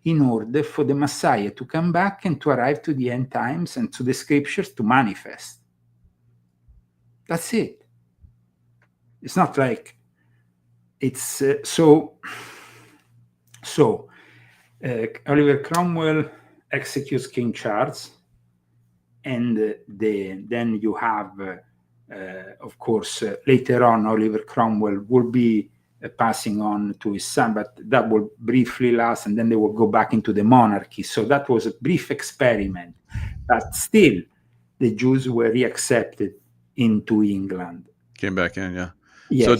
in order for the Messiah to come back and to arrive to the end times and to the scriptures to manifest. That's it. It's not like it's Oliver Cromwell executes King Charles, and then you have, of course, later on, Oliver Cromwell will be passing on to his son, but that will briefly last, and then they will go back into the monarchy. So that was a brief experiment, but still, the Jews were reaccepted into England. Came back in, yeah. Yes. So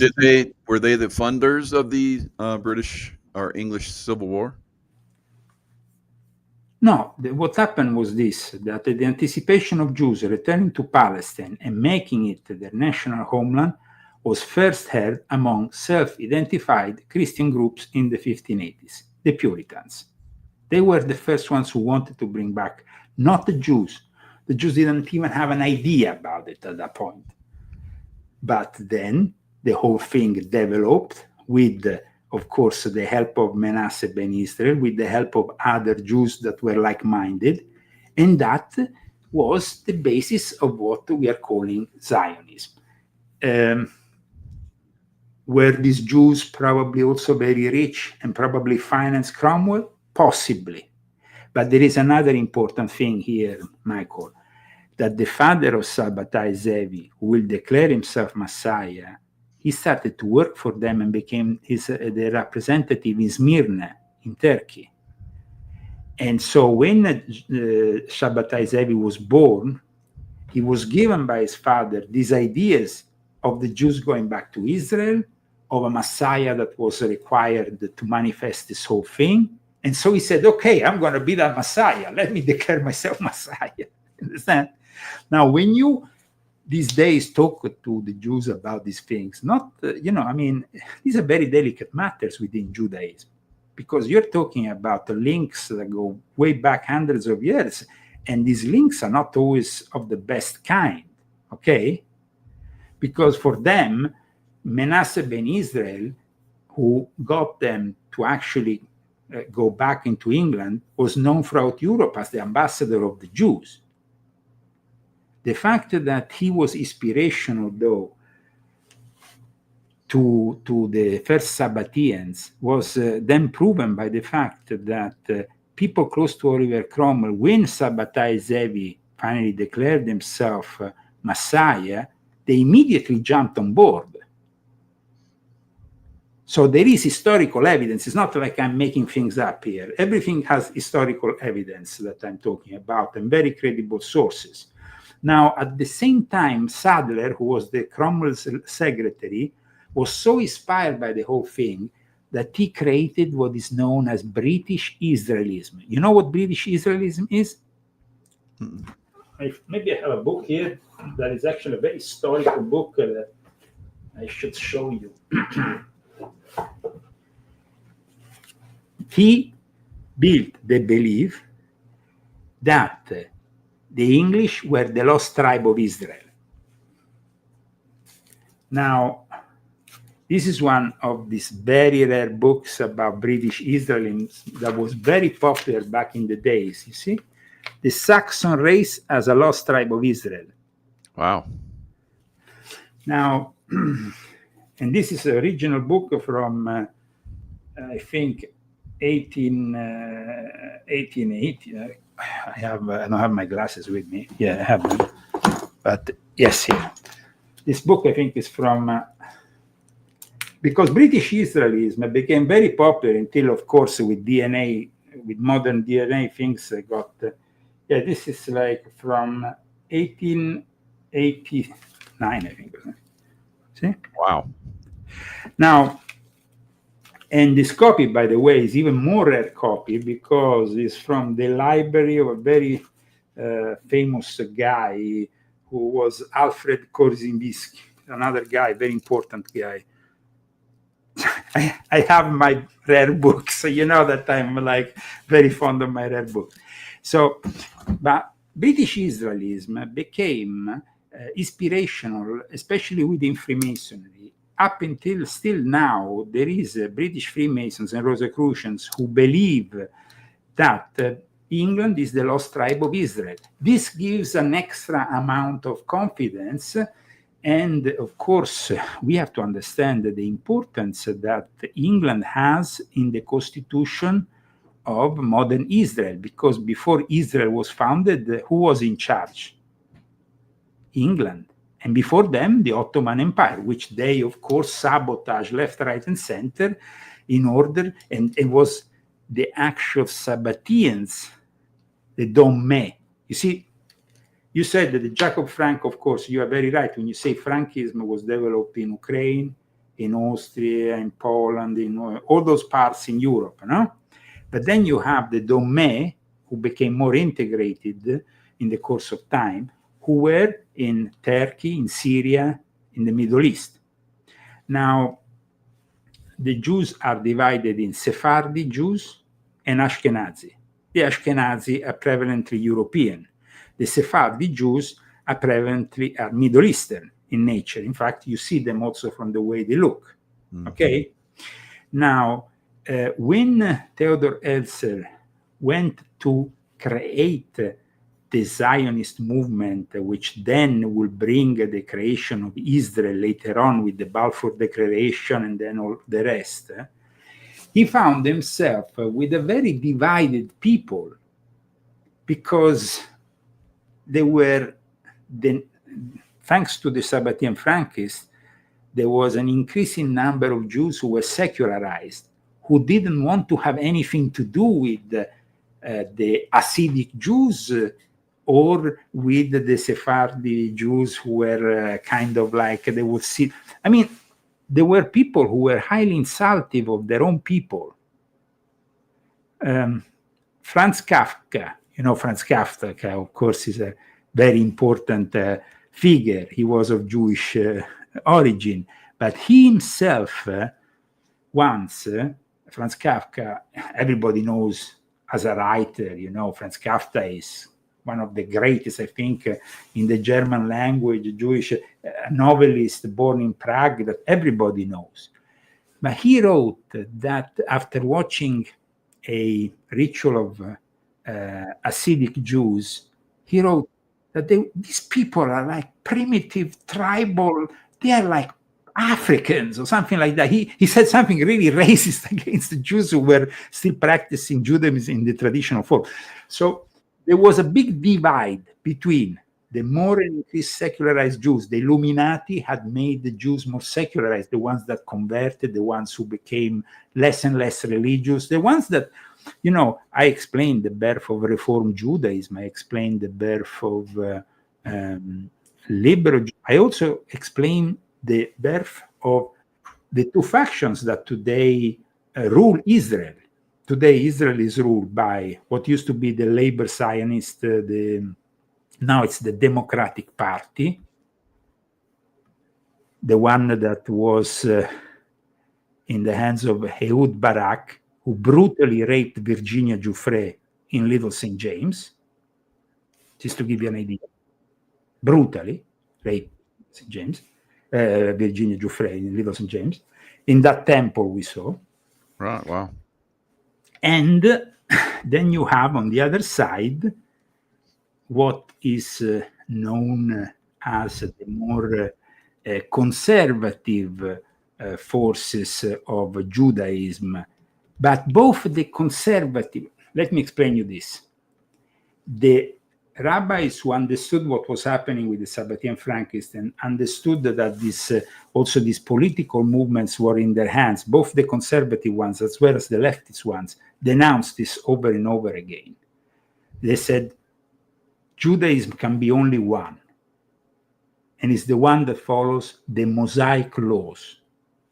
were they the funders of the British or English Civil War? No, what happened was this, that the anticipation of Jews returning to Palestine and making it their national homeland was first heard among self-identified Christian groups in the 1580s, the Puritans. They were the first ones who wanted to bring back, not the Jews. The Jews didn't even have an idea about it at that point. But then the whole thing developed with, of course, the help of Menasse ben Israel, with the help of other Jews that were like-minded, and that was the basis of what we are calling Zionism. Were these Jews probably also very rich and probably financed Cromwell? Possibly. But there is another important thing here, Michael, that the father of Sabbatai Zevi, who will declare himself Messiah, he started to work for them and became the representative in Smyrna, in Turkey. And so when Sabbatai Zevi was born, he was given by his father these ideas of the Jews going back to Israel, of a Messiah that was required to manifest this whole thing. And so he said, okay, I'm going to be that Messiah. Let me declare myself Messiah. Understand? Now, when you these days talk to the Jews about these things, not, I mean, these are very delicate matters within Judaism, because you're talking about links that go way back hundreds of years, and these links are not always of the best kind. okay? Because for them, Manasseh ben Israel, who got them to actually go back into England, was known throughout Europe as the ambassador of the Jews. The fact that he was inspirational, though, to the first Sabbatians was then proven by the fact that people close to Oliver Cromwell, when Sabbatai Zevi finally declared themselves Messiah, they immediately jumped on board. So there is historical evidence. It's not like I'm making things up here. Everything has historical evidence that I'm talking about and very credible sources. Now, at the same time, Sadler, who was the Cromwell's secretary, was so inspired by the whole thing that he created what is known as British Israelism. You know what British Israelism is? Maybe I have a book here that is actually a very historical book that I should show you. He built the belief that the English were the lost tribe of Israel. Now, this is one of these very rare books about British Israelism that was very popular back in the days, you see? The Saxon race as a lost tribe of Israel. Wow. Now, and this is an original book from, I think, 1880. I don't have my glasses with me. Yeah, I have them. But yes, here. This book, I think, is from... because British Israelism became very popular until, of course, with DNA, with modern DNA, things got... yeah, this is like from 1889, I think. See? Wow. Now, and this copy, by the way, is even more rare copy because it's from the library of a very famous guy who was Alfred Korzybski, another guy, very important guy. I have my rare books, so you know that I'm like very fond of my rare books. So, but British Israelism became inspirational, especially within Freemasonry. Up until still now, there is British Freemasons and Rosicrucians who believe that England is the lost tribe of Israel. This gives an extra amount of confidence. And of course, we have to understand the importance that England has in the constitution of modern Israel, because before Israel was founded, who was in charge? England. And before them, the Ottoman Empire, which they, of course, sabotaged left, right, and center in order, and it was the actual Sabbatians, the Domme. You see, you said that the Jacob Frank, of course, you are very right when you say Frankism was developed in Ukraine, in Austria, in Poland, in all those parts in Europe, no? But then you have the Domme, who became more integrated in the course of time, who were in Turkey, in Syria, in the Middle East. Now, the Jews are divided in Sephardi Jews and Ashkenazi. The Ashkenazi are prevalently European. The Sephardi Jews are prevalently Middle Eastern in nature. In fact, you see them also from the way they look. Mm-hmm. Okay? Now, when Theodor Herzl went to create the Zionist movement, which then will bring the creation of Israel later on with the Balfour Declaration and then all the rest, he found himself with a very divided people because they were, thanks to the Sabbatian Frankists, there was an increasing number of Jews who were secularized, who didn't want to have anything to do with the Hasidic Jews or with the Sephardi Jews who were kind of like, they would see. I mean, there were people who were highly insultive of their own people. Franz Kafka, you know, Franz Kafka, of course, is a very important figure. He was of Jewish origin, but he himself once, Franz Kafka, everybody knows as a writer, you know, Franz Kafka is one of the greatest, I think, in the German language, Jewish novelist born in Prague that everybody knows. But he wrote that after watching a ritual of Hasidic Jews, he wrote that these people are like primitive, tribal, they are like Africans or something like that. He said something really racist against the Jews who were still practicing Judaism in the traditional form. So there was a big divide between the more secularized Jews. The Illuminati had made the Jews more secularized, the ones that converted, the ones who became less and less religious, the ones that, you know, I explained the birth of Reform Judaism, I explained the birth of Liberal. I also explained the birth of the two factions that today rule Israel. Today, Israel is ruled by what used to be the labor Zionist, now it's the Democratic Party, the one that was in the hands of Ehud Barak, who brutally raped Virginia Giuffre in Little St. James, just to give you an idea. Brutally raped St. James, Virginia Giuffre in Little St. James, in that temple we saw. Right, wow. And then you have on the other side what is known as the more conservative forces of Judaism. But both the conservative, let me explain you this. The rabbis who understood what was happening with the Sabbatian Frankists and understood that this also these political movements were in their hands, both the conservative ones as well as the leftist ones, denounced this over and over again. They said, Judaism can be only one, and it's the one that follows the Mosaic laws,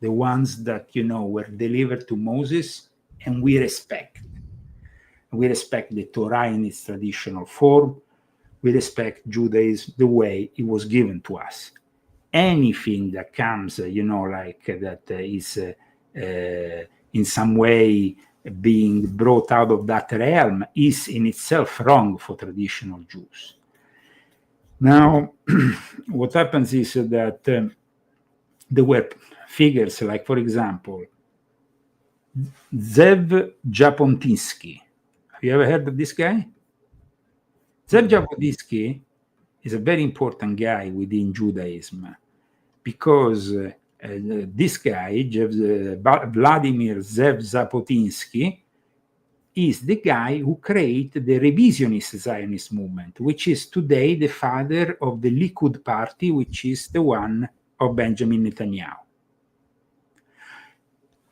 the ones that, you know, were delivered to Moses, and we respect. We respect the Torah in its traditional form. We respect Judaism the way it was given to us. Anything that comes, you know, like that is in some way being brought out of that realm is in itself wrong for traditional Jews. Now, what happens is that there were figures like, for example, Zev Jabotinsky. Have you ever heard of this guy? Zev Jabotinsky is a very important guy within Judaism because this guy, Vladimir Zev Jabotinsky, is the guy who created the revisionist Zionist movement, which is today the father of the Likud party, which is the one of Benjamin Netanyahu.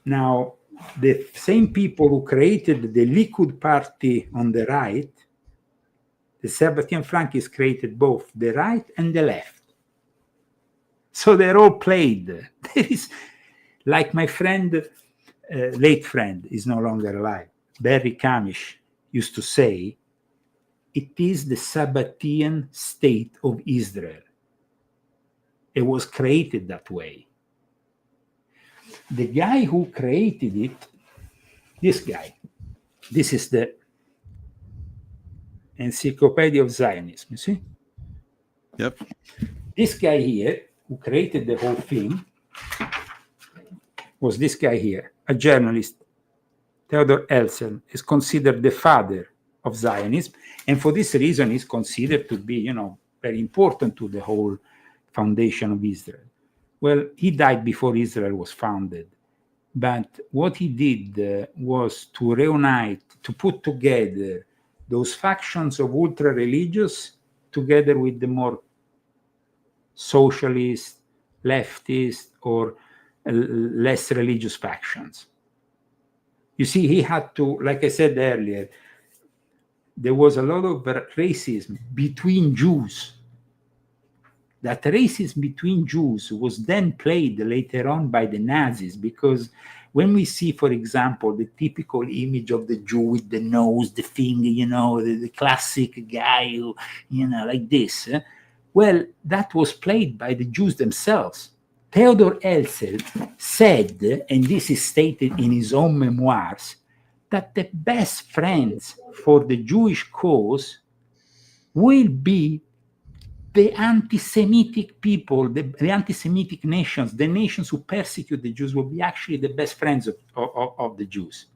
Now, the same people who created the Likud party on the right, the Sabbatian Frankists created both the right and the left. So they're all played. There is, like my friend, late friend, is no longer alive, Barry Kamish, used to say, it is the Sabbatian state of Israel. It was created that way. The guy who created it, this guy, this is the Encyclopedia of Zionism, you see? Yep. This guy here, who created the whole thing, was this guy here, a journalist, Theodor Herzl, is considered the father of Zionism, and for this reason is considered to be, you know, very important to the whole foundation of Israel. Well, he died before Israel was founded, but what he did was to reunite, to put together those factions of ultra-religious together with the more socialist, leftist, or less religious factions. You see, he had to, like I said earlier, there was a lot of racism between Jews. That racism between Jews was then played later on by the Nazis, because when we see, for example, the typical image of the Jew with the nose, the finger, you know, the classic guy who, you know, like this, well, that was played by the Jews themselves. Theodor Herzl said, and this is stated in his own memoirs, that the best friends for the Jewish cause will be the anti-Semitic people, the anti-Semitic nations, the nations who persecute the Jews will be actually the best friends of the Jews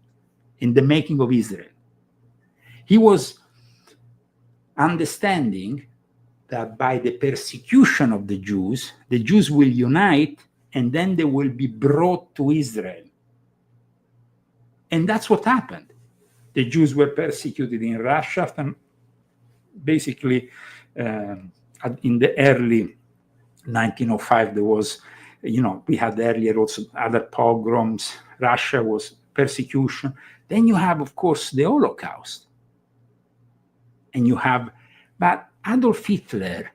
in the making of Israel. He was understanding that by the persecution of the Jews will unite and then they will be brought to Israel. And that's what happened. The Jews were persecuted in Russia, and basically in the early 1905, there was, we had earlier also other pogroms. Russia was persecution. Then you have, of course, the Holocaust. And you have, but Adolf Hitler,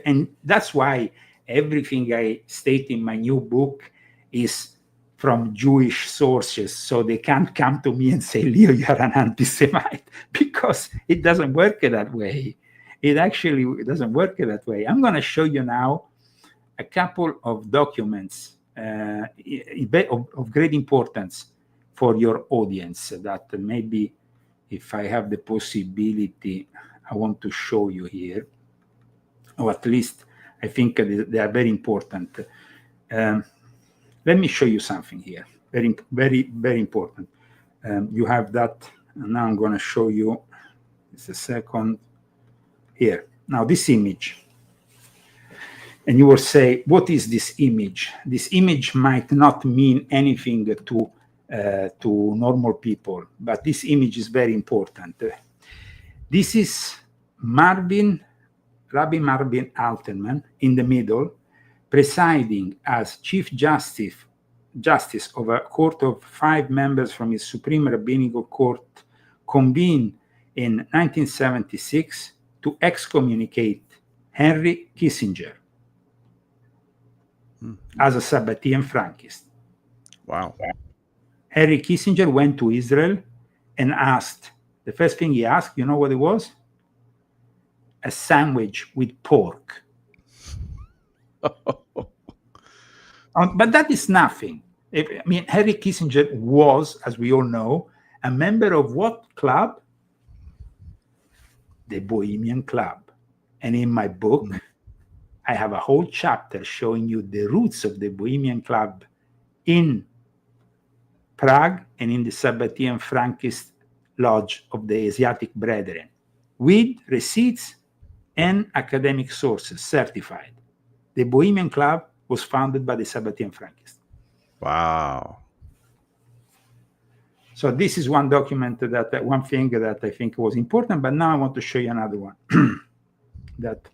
and that's why everything I state in my new book is from Jewish sources, so they can't come to me and say, Leo, you're an anti-Semite, because it doesn't work that way. It doesn't work that way. I'm going to show you now a couple of documents of great importance for your audience that maybe if I have the possibility, I want to show you here, or at least I think they are very important. Let me show you something here, very, very, very important. You have that, and now I'm going to show you, just a second, here. Now this image, and you will say, what is this image? This image might not mean anything to normal people, but this image is very important. This is Rabbi Marvin Alterman in the middle, presiding as Chief Justice of a court of 5 members from his Supreme Rabbinical Court, convened in 1976 to excommunicate Henry Kissinger as a Sabbatian Frankist. Wow. Henry Kissinger went to Israel and asked, the first thing he asked, you know what it was? A sandwich with pork. But that is nothing. Henry Kissinger was, as we all know, a member of what club? The Bohemian Club. And in my book, I have a whole chapter showing you the roots of the Bohemian Club in Prague and in the Sabbatian Frankist Lodge of the Asiatic Brethren, with receipts and academic sources certified. The Bohemian Club was founded by the Sabbatian Frankists. Wow. So this is one document one thing that I think was important, but now I want to show you another one that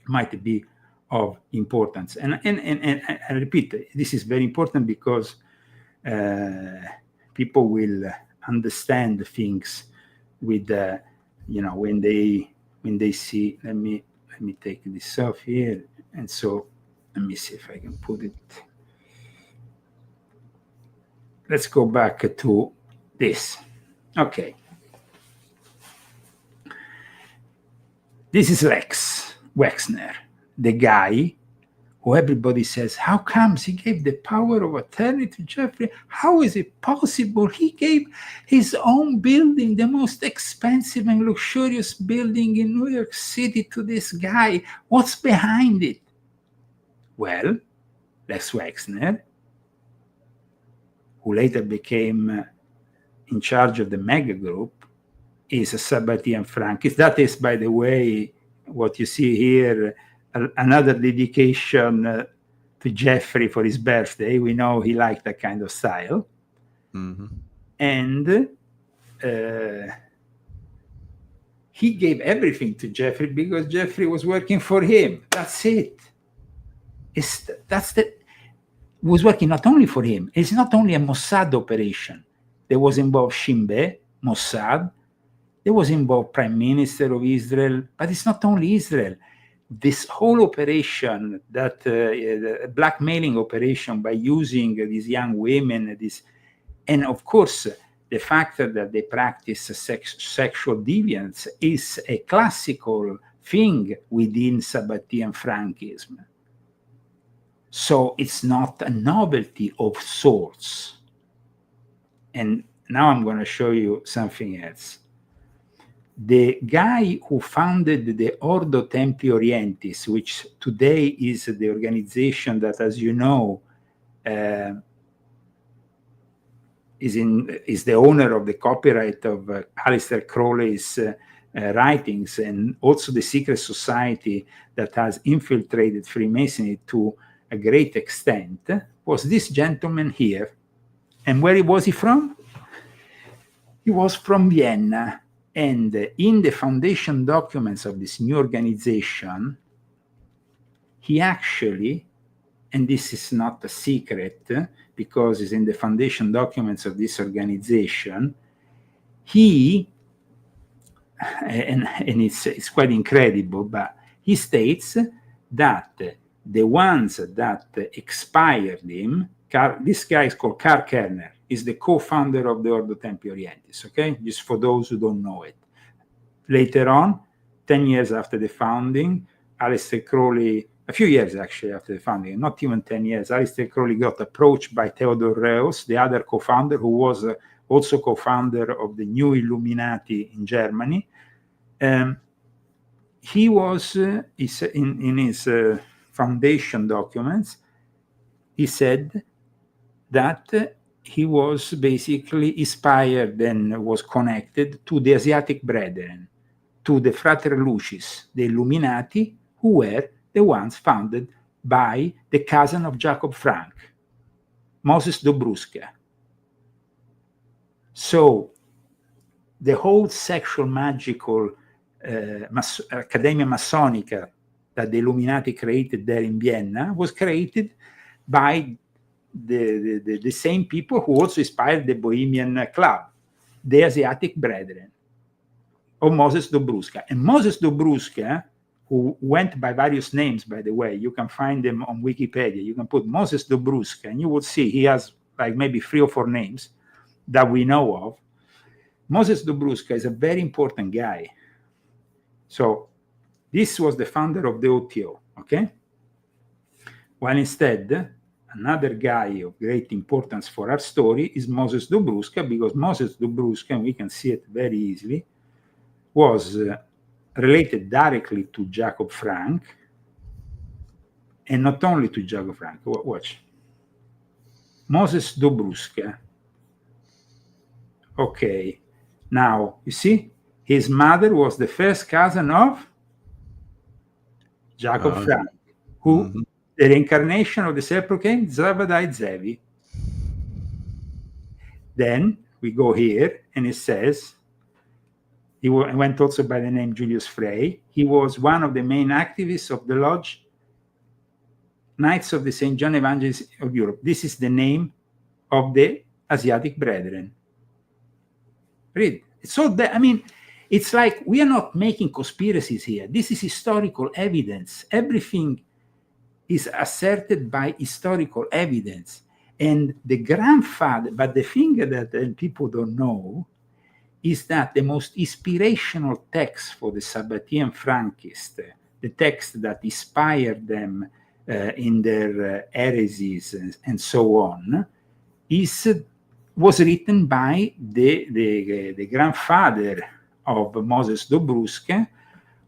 might be of importance. And I repeat, this is very important because people will understand things with, when they see. Let me take this off here, and so let me see if I can put it. Let's go back to this. Okay. This is Lex Wexner, the guy who everybody says, how comes he gave the power of attorney to Jeffrey? How is it possible? He gave his own building, the most expensive and luxurious building in New York City, to this guy. What's behind it? Well, Lex Wexner, who later became in charge of the mega group, is a Sabbatian Frankist. That is, by the way, what you see here, another dedication to Jeffrey for his birthday. We know he liked that kind of style. Mm-hmm. And he gave everything to Jeffrey because Jeffrey was working for him. That's it. Was working not only for him. It's not only a Mossad operation. There was involved Shin Bet, Mossad. There was involved Prime Minister of Israel. But it's not only Israel. This whole operation, that blackmailing operation by using these young women, and of course, the fact that they practice sexual deviance is a classical thing within Sabbatian Frankism. So it's not a novelty of sorts. And now I'm going to show you something else. the guy who founded the Ordo Templi Orientis, which today is the organization that, as you know, is the owner of the copyright of Aleister Crowley's writings, and also the secret society that has infiltrated Freemasonry to a great extent, was this gentleman here. And where was he from? He was from Vienna. And in the foundation documents of this new organization, he actually, and this is not a secret because it's in the foundation documents of this organization, he, and it's quite incredible, but he states that the ones that expired him, this guy is called Karl Kerner, is the co-founder of the Ordo Templi Orientis, okay? Just for those who don't know it. Later on, 10 years after the founding, Aleister Crowley, a few years actually after the founding, not even 10 years, Aleister Crowley got approached by Theodor Reuss, the other co-founder, who was also co-founder of the new Illuminati in Germany. He was, in his foundation documents, he said that he was basically inspired and was connected to the Asiatic Brethren, to the Frater Lucis, the Illuminati, who were the ones founded by the cousin of Jacob Frank, Moses Dobruska. So the whole sexual magical Academia Massonica that the Illuminati created there in Vienna was created by the same people who also inspired the Bohemian Club, the Asiatic Brethren, of Moses Dobruska. And Moses Dobruska, who went by various names, by the way, you can find them on Wikipedia. You can put Moses Dobruska, and you will see he has like maybe 3 or 4 names that we know of. Moses Dobruska is a very important guy. So this was the founder of the OTO, okay? While instead, another guy of great importance for our story is Moses Dobruska, because Moses Dobruska, and we can see it very easily, was related directly to Jacob Frank, and not only to Jacob Frank. Watch. Moses Dobruska. Okay. Now, you see, his mother was the first cousin of Jacob Frank, who the reincarnation of the self-proclaimed Zavadai Zevi. Then we go here, and it says, he went also by the name Julius Frey. He was one of the main activists of the Lodge Knights of the St. John Evangelist of Europe. This is the name of the Asiatic Brethren. Read. So that, I mean, it's like we are not making conspiracies here. This is historical evidence. Everything is asserted by historical evidence. And the grandfather, but the thing that people don't know is that the most inspirational text for the Sabbatian Frankist, the text that inspired them in their heresies and so on, was written by the grandfather of Moses Dobruska,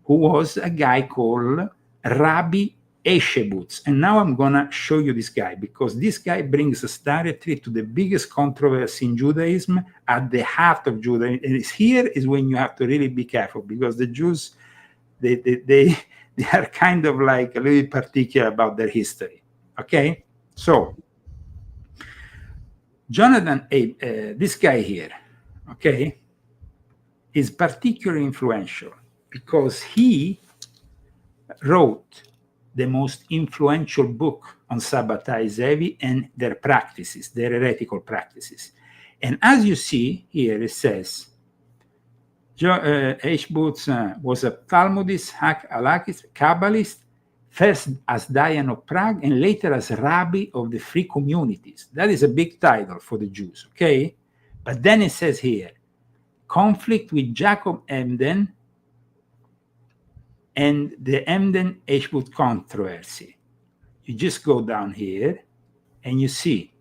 who was a guy called Rabbi Eshebutz. And now I'm going to show you this guy, because this guy brings us directly to the biggest controversy in Judaism, at the heart of Judaism. And here is when you have to really be careful, because the Jews, they are kind of like a little bit particular about their history. Okay? So, Jonathan, this guy here, okay, is particularly influential because he wrote the most influential book on Sabbatai Zevi and their practices, their heretical practices. And as you see here, it says, H. Booth was a Talmudist, Halachist, Kabbalist, first as Dayan of Prague and later as Rabbi of the Free Communities. That is a big title for the Jews, okay? But then it says here, conflict with Jacob Emden and the Emden-Ashwood controversy. You just go down here and you see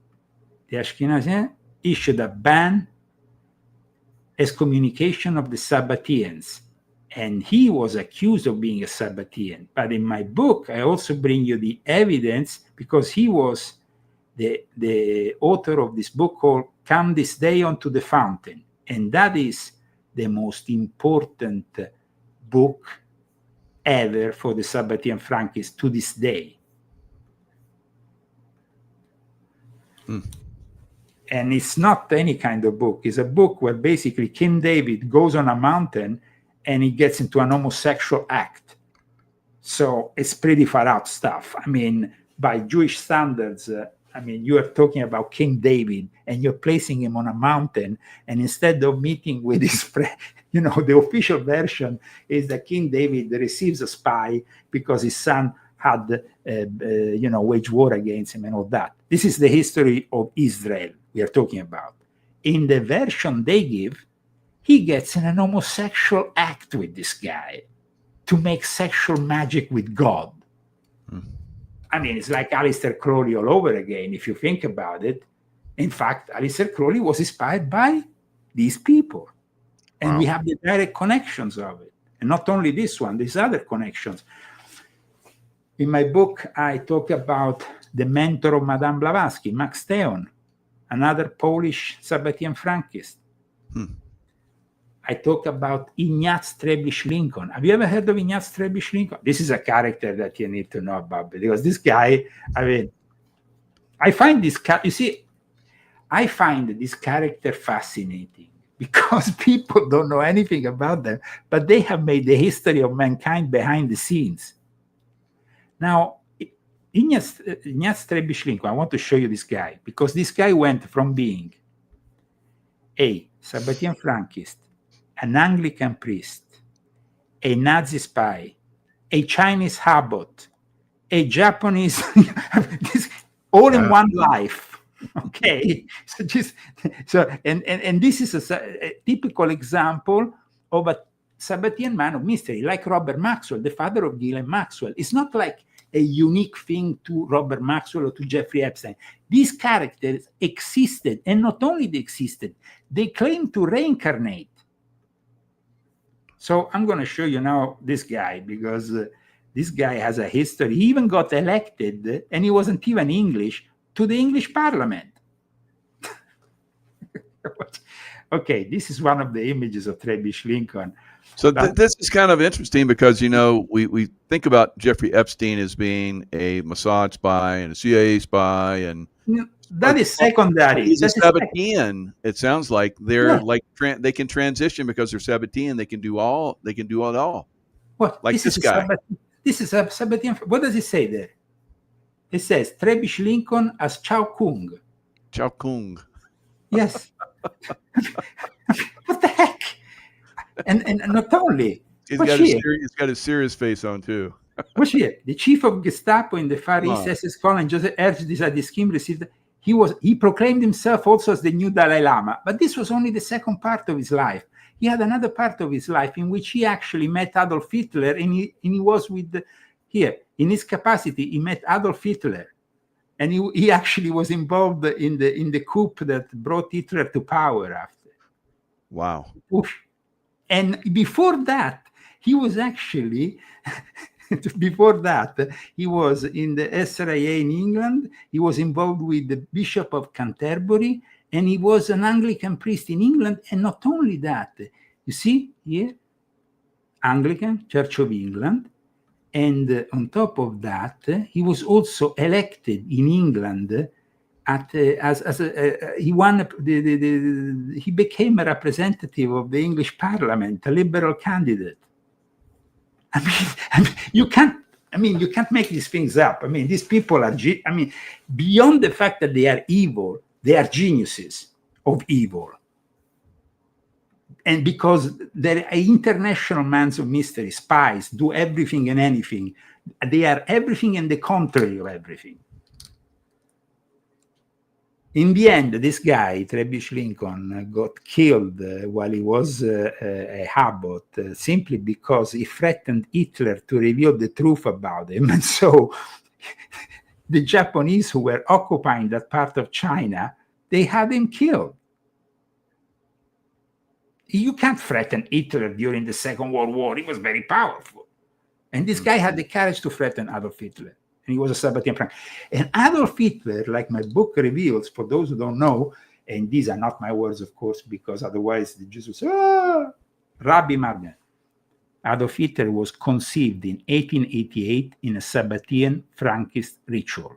the Ashkenazi issued a ban excommunication of the Sabbatians. And he was accused of being a Sabbatian. But in my book, I also bring you the evidence, because he was the author of this book called Come This Day Unto the Fountain. And that is the most important book ever for the Sabbatian Frankists to this day. And it's not any kind of book. It's a book where basically King David goes on a mountain and he gets into an homosexual act. So it's pretty far out stuff. I mean, by Jewish standards, you are talking about King David and you're placing him on a mountain, and instead of meeting with his the official version is that King David receives a spy because his son had waged war against him and all that. This is the history of Israel we are talking about. In the version they give, he gets in an homosexual act with this guy to make sexual magic with God. I mean, it's like Aleister Crowley all over again, if you think about it. In fact, Aleister Crowley was inspired by these people. And we have the direct connections of it. And not only this one, these other connections. In my book, I talk about the mentor of Madame Blavatsky, Max Theon, another Polish Sabbatian Frankist. I talk about Ignaz Trebisch Lincoln. Have you ever heard of Ignaz Trebisch Lincoln? This is a character that you need to know about, because this guy, I find this character fascinating because people don't know anything about them, but they have made the history of mankind behind the scenes. Now, Ignaz Trebisch Lincoln, I want to show you this guy, because this guy went from being a Sabbatian Frankist, an Anglican priest, a Nazi spy, a Chinese habot, a Japanese, all in one life. Okay, and this is a typical example of a Sabbatian man of mystery, like Robert Maxwell, the father of Ghislaine Maxwell. It's not like a unique thing to Robert Maxwell or to Jeffrey Epstein. These characters existed, and not only they existed, they claim to reincarnate. So I'm going to show you now this guy, because this guy has a history. He even got elected, and he wasn't even English, to the English Parliament. Okay, this is one of the images of Trebisch Lincoln. So this is kind of interesting because, we think about Jeffrey Epstein as being a Mossad spy and a CIA spy, and that is secondary. He's a Sabbatian. It sounds like they're they can transition because they're Sabbatian. They can do all. They can do it all. What? Like this guy. This is a Sabbatian. What does it say there? It says Trebisch Lincoln as Chao Kung. Chao Kung. Yes. What the heck? And not only. He's got a serious face on too. What's here? The chief of Gestapo in the Far East, SS Colin Joseph urged this at the scheme received. He proclaimed himself also as the new Dalai Lama, but this was only the second part of his life. He had another part of his life in which he actually met Adolf Hitler, and he was in his capacity, he met Adolf Hitler, and he actually was involved in the coup that brought Hitler to power after. Wow. And before that, he was actually before that, he was in the SRIA in England. He was involved with the Bishop of Canterbury, and he was an Anglican priest in England. And not only that, you see here, Anglican Church of England. And on top of that, he was also elected in England he became a representative of the English Parliament, a liberal candidate. I mean, you can't make these things up. I mean, these people are, beyond the fact that they are evil, they are geniuses of evil. And because they're international men of mystery, spies, do everything and anything. They are everything and the contrary of everything. In the end, this guy, Trebisch Lincoln, got killed while he was a habot simply because he threatened Hitler to reveal the truth about him. And so the Japanese who were occupying that part of China, they had him killed. You can't threaten Hitler during the Second World War. He was very powerful. And this guy had the courage to threaten Adolf Hitler. And he was a Sabbatian Frankist. And Adolf Hitler, like my book reveals, for those who don't know, and these are not my words, of course, because otherwise the Jews would say, Rabbi Magnet. Adolf Hitler was conceived in 1888 in a Sabbatian Frankist ritual.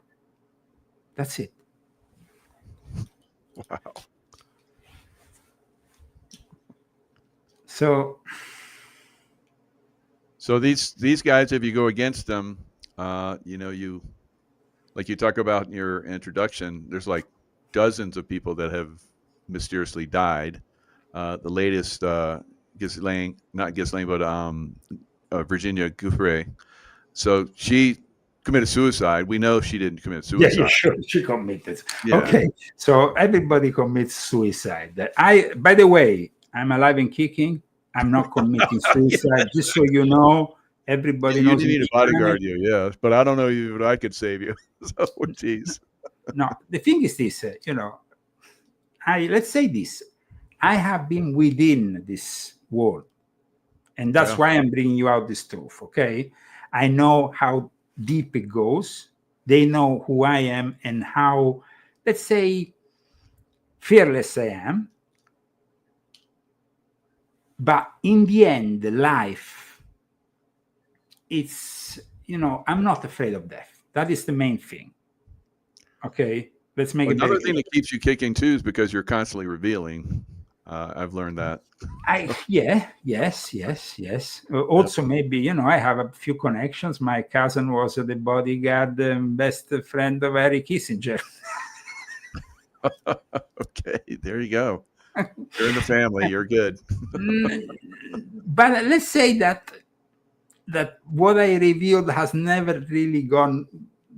That's it. Wow. So these guys, if you go against them, you like you talk about in your introduction, there's like dozens of people that have mysteriously died. The latest, Virginia Giuffre. So she committed suicide. We know she didn't commit suicide. Yeah, sure, she committed. Yeah. Okay, so everybody commits suicide. By the way, I'm alive and kicking. I'm not committing suicide. Just so you know, everybody knows. You need a bodyguard, yeah, but I don't know if I could save you. So, geez. No, the thing is this, let's say this. I have been within this world, and that's why I'm bringing you out this truth, okay? I know how deep it goes. They know who I am and how, let's say, fearless I am. But in the end, life, it's, I'm not afraid of death. That is the main thing. Okay? Let's make it another thing that keeps you kicking too is because you're constantly revealing. I've learned that. Yes. Also, maybe, I have a few connections. My cousin was the bodyguard, best friend of Henry Kissinger. Okay, there you go. You're in the family. You're good. But let's say that what I revealed has never really gone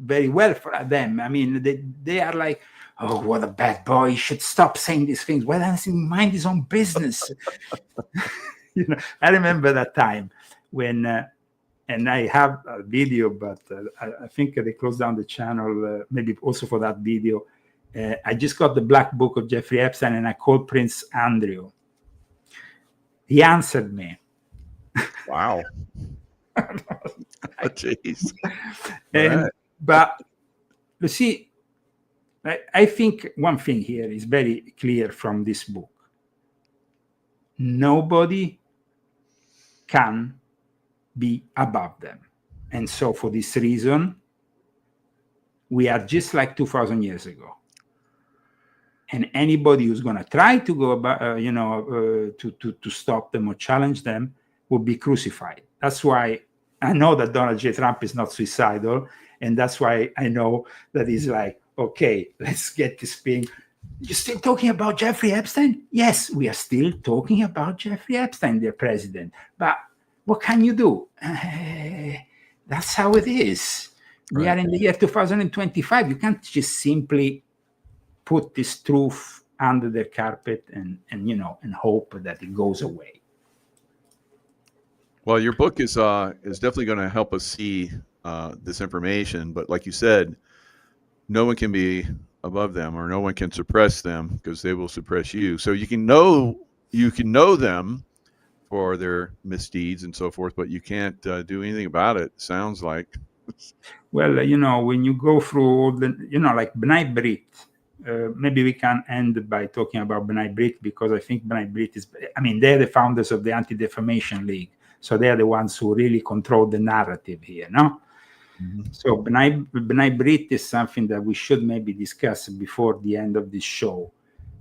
very well for them. I mean, they are like, oh, what a bad boy. He should stop saying these things. Why doesn't he mind his own business? I remember that time when, and I have a video, but I think they closed down the channel, maybe also for that video. I just got the black book of Jeffrey Epstein, and I called Prince Andrew. He answered me. Wow. Jeez. Right. But you see, I think one thing here is very clear from this book. Nobody can be above them. And so for this reason, we are just like 2,000 years ago. And anybody who's going to try to go about, to stop them or challenge them will be crucified. That's why I know that Donald J. Trump is not suicidal. And that's why I know that he's like, okay, let's get this thing. You're still talking about Jeffrey Epstein? Yes, we are still talking about Jeffrey Epstein, the president. But what can you do? That's how it is. Right. We are in the year 2025. You can't just simply put this truth under the carpet and hope that it goes away. Well, your book is definitely going to help us see this information, but like you said, no one can be above them, or no one can suppress them, because they will suppress you. So you can know them for their misdeeds and so forth, but you can't do anything about it. Sounds like. Well, when you go through all the, like B'nai Brit. Maybe we can end by talking about B'nai Brit, because I think B'nai Brit they're the founders of the Anti-Defamation League. So they're the ones who really control the narrative here, no? Mm-hmm. So B'nai Brit is something that we should maybe discuss before the end of this show,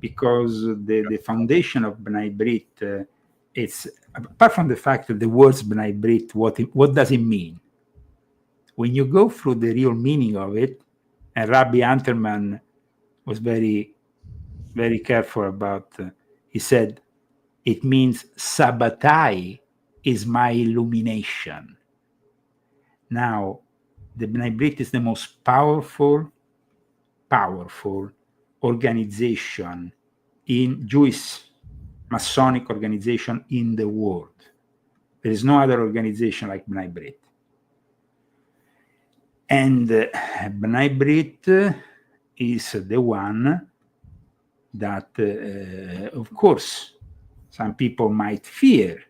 because the foundation of B'nai Brit, it's, apart from the fact that the words B'nai Brit, what does it mean? When you go through the real meaning of it, and Rabbi Anterman was very, very careful about, he said, it means Sabbatai is my illumination. Now, the B'nai Brit is the most powerful organization in Jewish Masonic organization in the world. There is no other organization like B'nai Brit. And B'nai Brit is the one that, of course, some people might fear,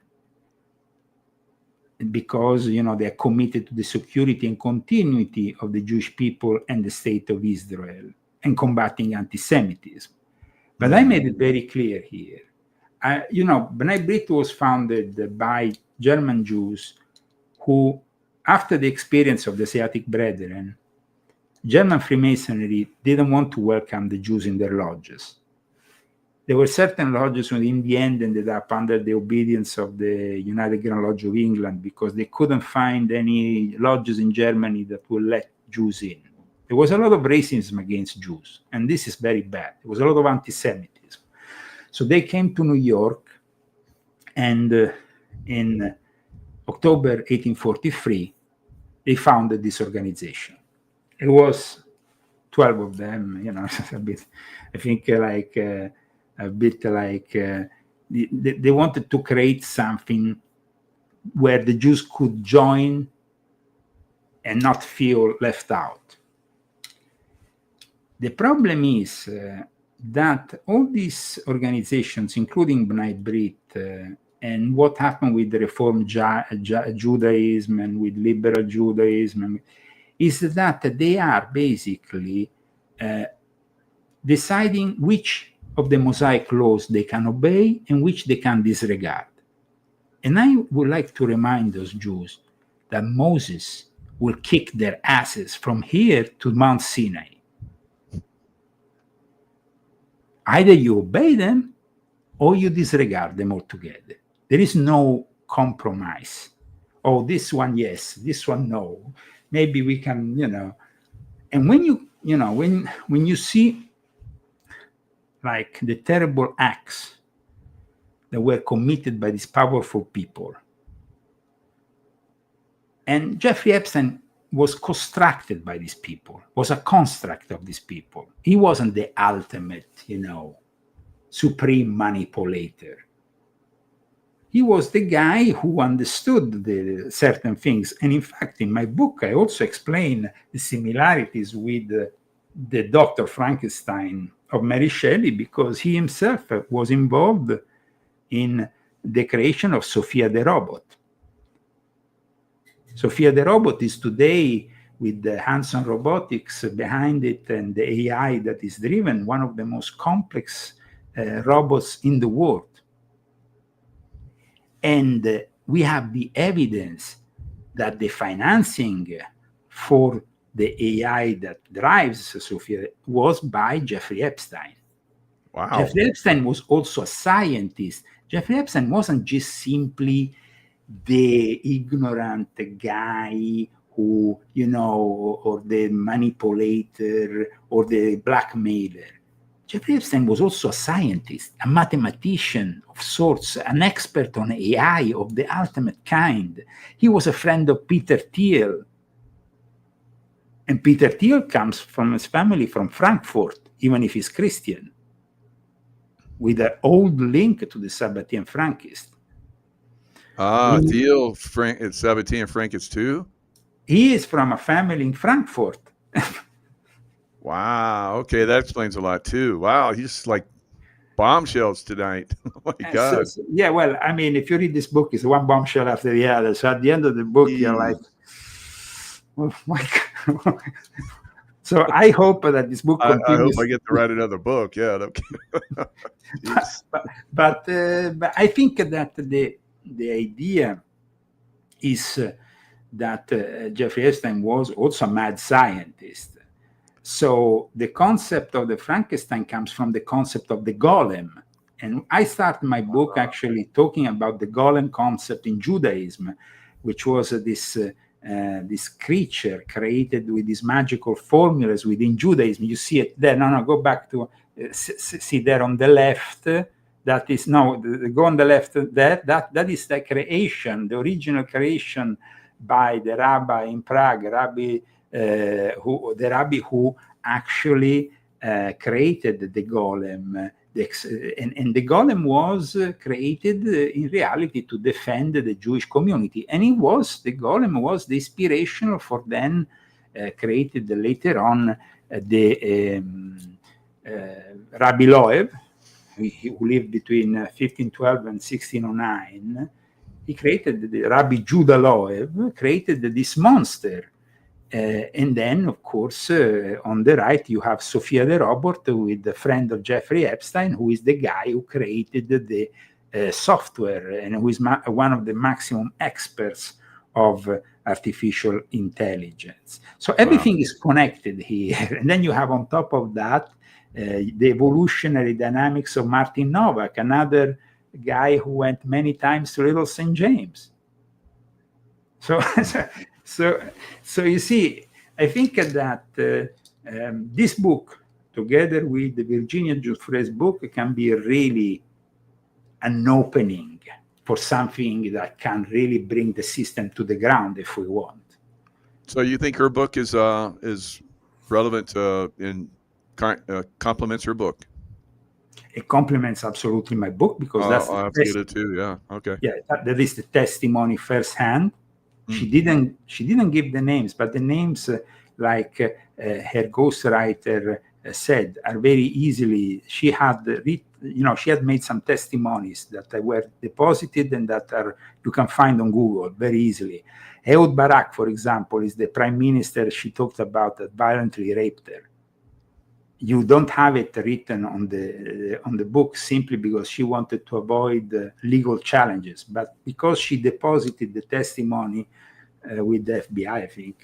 because they are committed to the security and continuity of the Jewish people and the state of Israel and combating anti-Semitism. But I made it very clear here. B'nai Brit was founded by German Jews who, after the experience of the Asiatic Brethren, German Freemasonry didn't want to welcome the Jews in their lodges. There were certain lodges who in the end ended up under the obedience of the United Grand Lodge of England because they couldn't find any lodges in Germany that would let Jews in. There was a lot of racism against Jews, and this is very bad. There was a lot of anti-Semitism. So they came to New York, and in October 1843, they founded this organization. It was 12 of them, a bit, I think they wanted to create something where the Jews could join and not feel left out. The problem is that all these organizations, including B'nai Brit, and what happened with the Reform Judaism and with Liberal Judaism, is that they are basically deciding which of the Mosaic laws they can obey and which they can disregard. And I would like to remind those Jews that Moses will kick their asses from here to Mount Sinai. Either you obey them or you disregard them altogether. There is no compromise. Oh, this one, yes, this one, no. Maybe we can, And when you see like the terrible acts that were committed by these powerful people, and Jeffrey Epstein was constructed by these people, was a construct of these people. He wasn't the ultimate, supreme manipulator. He was the guy who understood the certain things. And in fact, in my book, I also explain the similarities with the Dr. Frankenstein of Mary Shelley, because he himself was involved in the creation of Sophia the robot. Sophia the robot is today, with the hands-on robotics behind it and the AI that is driven, one of the most complex robots in the world. And we have the evidence that the financing for the AI that drives Sophia was by Jeffrey Epstein. Wow. Jeffrey Epstein was also a scientist. Jeffrey Epstein wasn't just simply the ignorant guy who, or the manipulator or the blackmailer. Jeffrey Epstein was also a scientist, a mathematician of sorts, an expert on AI of the ultimate kind. He was a friend of Peter Thiel. And Peter Thiel comes from his family from Frankfurt, even if he's Christian, with an old link to the Sabbatian Frankist. Thiel, Sabbatian Frankist too? He is from a family in Frankfurt. Wow. Okay, that explains a lot too. Wow, he's like bombshells tonight. Oh my God. Yeah, well, I mean, if you read this book, it's one bombshell after the other. So at the end of the book, you're like, oh my God. So I hope that this book continues. I hope I get to write another book. Yeah. but I think that the idea is that Jeffrey Epstein was also a mad scientist. So the concept of the Frankenstein comes from the concept of the Golem. And I start my book actually talking about the Golem concept in Judaism, which was this creature created with these magical formulas within Judaism. You see it there. No, go back to see there on the left. That is go on the left. That is the creation, the original creation by the rabbi in Prague, the rabbi who actually created the Golem. And the Golem was created in reality to defend the Jewish community. And the Golem was the inspiration for then created later on the Rabbi Loew, who lived between 1512 and 1609, he created, Rabbi Judah Loew created this monster. And then, of course, on the right, you have Sophia the robot with the friend of Jeffrey Epstein, who is the guy who created the software and who is one of the maximum experts of artificial intelligence. So everything is connected here. And then you have on top of that, the evolutionary dynamics of Martin Novak, another guy who went many times to Little St. James. So you see, I think that this book, together with the Virginia Giuffre's book, can be really an opening for something that can really bring the system to the ground if we want. So you think her book is relevant in complements her book? It complements absolutely my book, because that's I'll have to get it too. Yeah. Okay. Yeah, that is the testimony firsthand. She didn't give the names, but the names, like her ghostwriter said, are very easily. She had she had made some testimonies that were deposited and that you can find on Google very easily. Ehud Barak, for example, is the prime minister she talked about that violently raped her. You don't have it written on the book simply because she wanted to avoid legal challenges, but because she deposited the testimony with the FBI, I think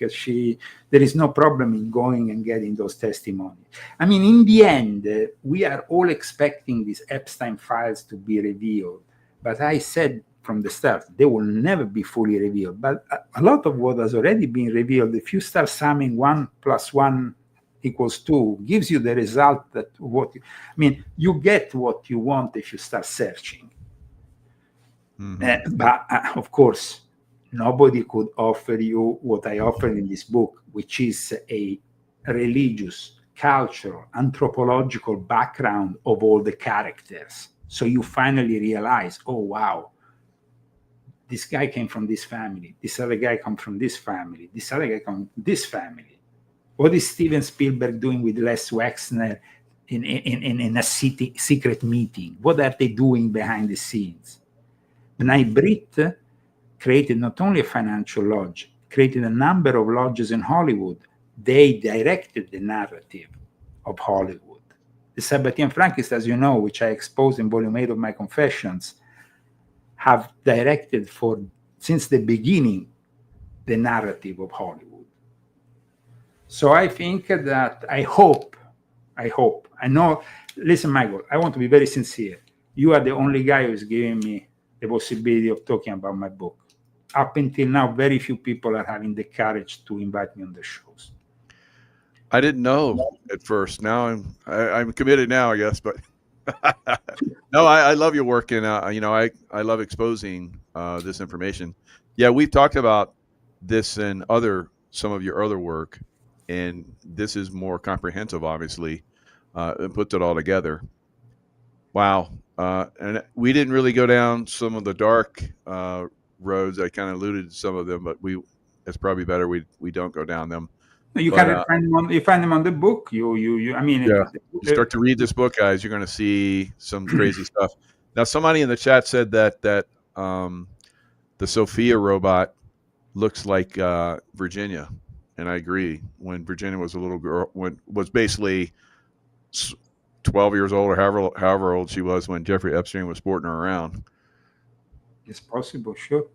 there is no problem in going and getting those testimonies. I mean, in the end, we are all expecting these Epstein files to be revealed, but I said from the start, they will never be fully revealed. But a lot of what has already been revealed, if you start summing 1 + 1 = 2, gives you the result that you get what you want if you start searching. But of course, nobody could offer you what I offer in this book, which is a religious, cultural, anthropological background of all the characters. So you finally realize, oh, wow, this guy came from this family, this other guy comes from this family, this other guy comes from this family. What is Steven Spielberg doing with Les Wexner in a secret meeting? What are they doing behind the scenes? B'nai Brit created not only a financial lodge, created a number of lodges in Hollywood. They directed the narrative of Hollywood. The Sabbatian Frankists, as you know, which I exposed in volume 8 of my Confessions, have directed since the beginning the narrative of Hollywood. So I think that I hope, listen, Michael, I want to be very sincere. You are the only guy who is giving me the possibility of talking about my book. Up until now, very few people are having the courage to invite me on the shows. I didn't know at first. Now I'm committed now, I guess. But no, I love your work, and I love exposing this information. Yeah, we've talked about this in some of your other work, and this is more comprehensive, obviously, and puts it all together. Wow. And we didn't really go down some of the dark roads. I kind of alluded to some of them, but it's probably better we don't go down them. You can find them on the book. You start to read this book, guys. You're going to see some crazy stuff. Now, somebody in the chat said that the Sophia robot looks like Virginia, and I agree. When Virginia was a little girl, was basically 12 years old, or however old she was when Jeffrey Epstein was sporting her around. It's possible, sure.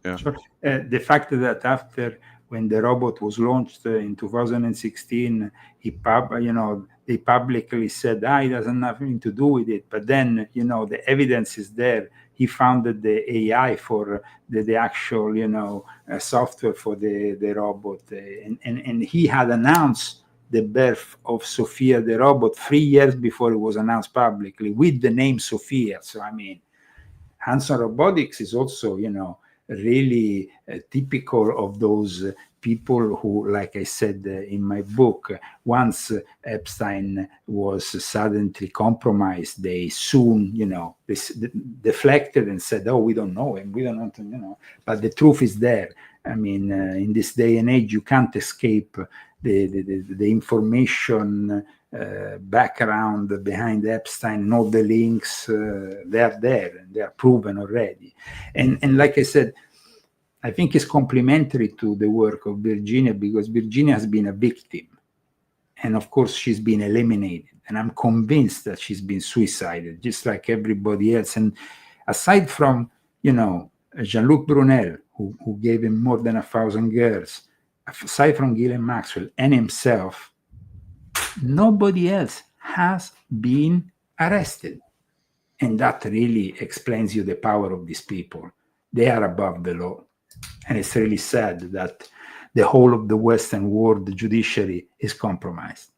Yeah. Sure. The fact that after, when the robot was launched in 2016, they publicly said, it has nothing to do with it. But then, the evidence is there. He founded the AI for the actual, software for the robot. And he had announced the birth of Sophia the robot 3 years before it was announced publicly with the name Sophia. So, Hanson Robotics is also, really typical of those people who, like I said in my book, once Epstein was suddenly compromised, they soon, deflected and said, "Oh, we don't know him. We don't want to, But the truth is there. In this day and age, you can't escape the information background behind Epstein, all the links, they are there and they are proven already. And like I said, I think it's complementary to the work of Virginia, because Virginia has been a victim. And of course, she's been eliminated. And I'm convinced that she's been suicided, just like everybody else. And aside from, Jean-Luc Brunel, who gave him more than 1,000 girls, aside from Ghislaine Maxwell and himself, nobody else has been arrested. And that really explains you the power of these people. They are above the law. And it's really sad that the whole of the Western world, the judiciary, is compromised.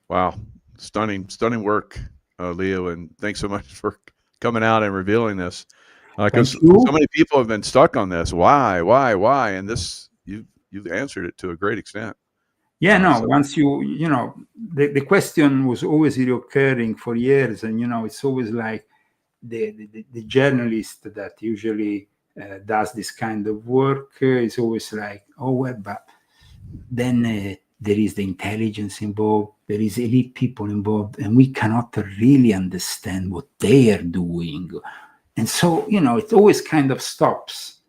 Wow. Stunning work, Leo. And thanks so much for coming out and revealing this. Because so many people have been stuck on this. Why? And this, you've answered it to a great extent. Yeah, once the question was always reoccurring for years. And, it's always like the journalist that usually does this kind of work is always like, oh, well, but then there is the intelligence involved, there is elite people involved, and we cannot really understand what they are doing. And so, it always kind of stops.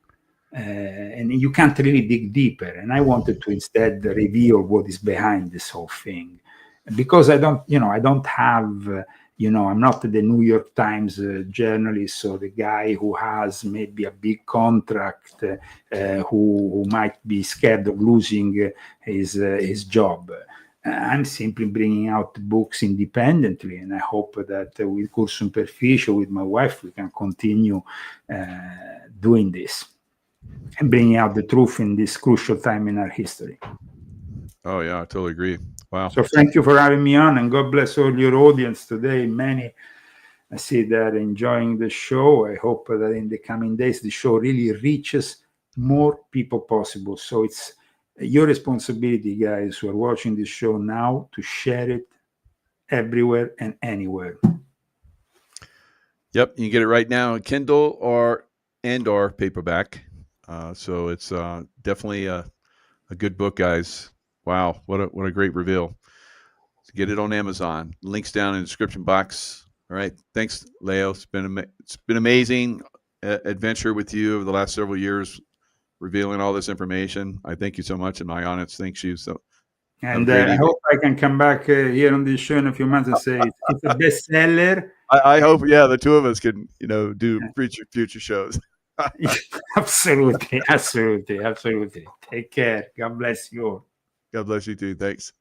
And you can't really dig deeper. And I wanted to instead reveal what is behind this whole thing. Because I don't have, I'm not the New York Times journalist, or the guy who has maybe a big contract, who might be scared of losing his job. I'm simply bringing out books independently, and I hope that with Cursum Perficio, with my wife, we can continue doing this and bringing out the truth in this crucial time in our history. Oh, yeah, I totally agree. Wow. So thank you for having me on, and God bless all your audience today. Many, I see that enjoying the show. I hope that in the coming days, the show really reaches more people possible. So it's your responsibility, guys, who are watching this show now, to share it everywhere and anywhere. Yep, you can get it right now, Kindle or paperback. So it's definitely a good book, guys. Wow, what a great reveal. So get it on Amazon. Links down in the description box. All right, thanks, Leo. It's been amazing adventure with you over the last several years, revealing all this information. I thank you so much, and my audience thanks you. So, and I hope I can come back here on this show in a few months and say it's a bestseller. I hope, yeah, the two of us can, do future shows. Absolutely. Take care. God bless you all. God bless you too. Thanks.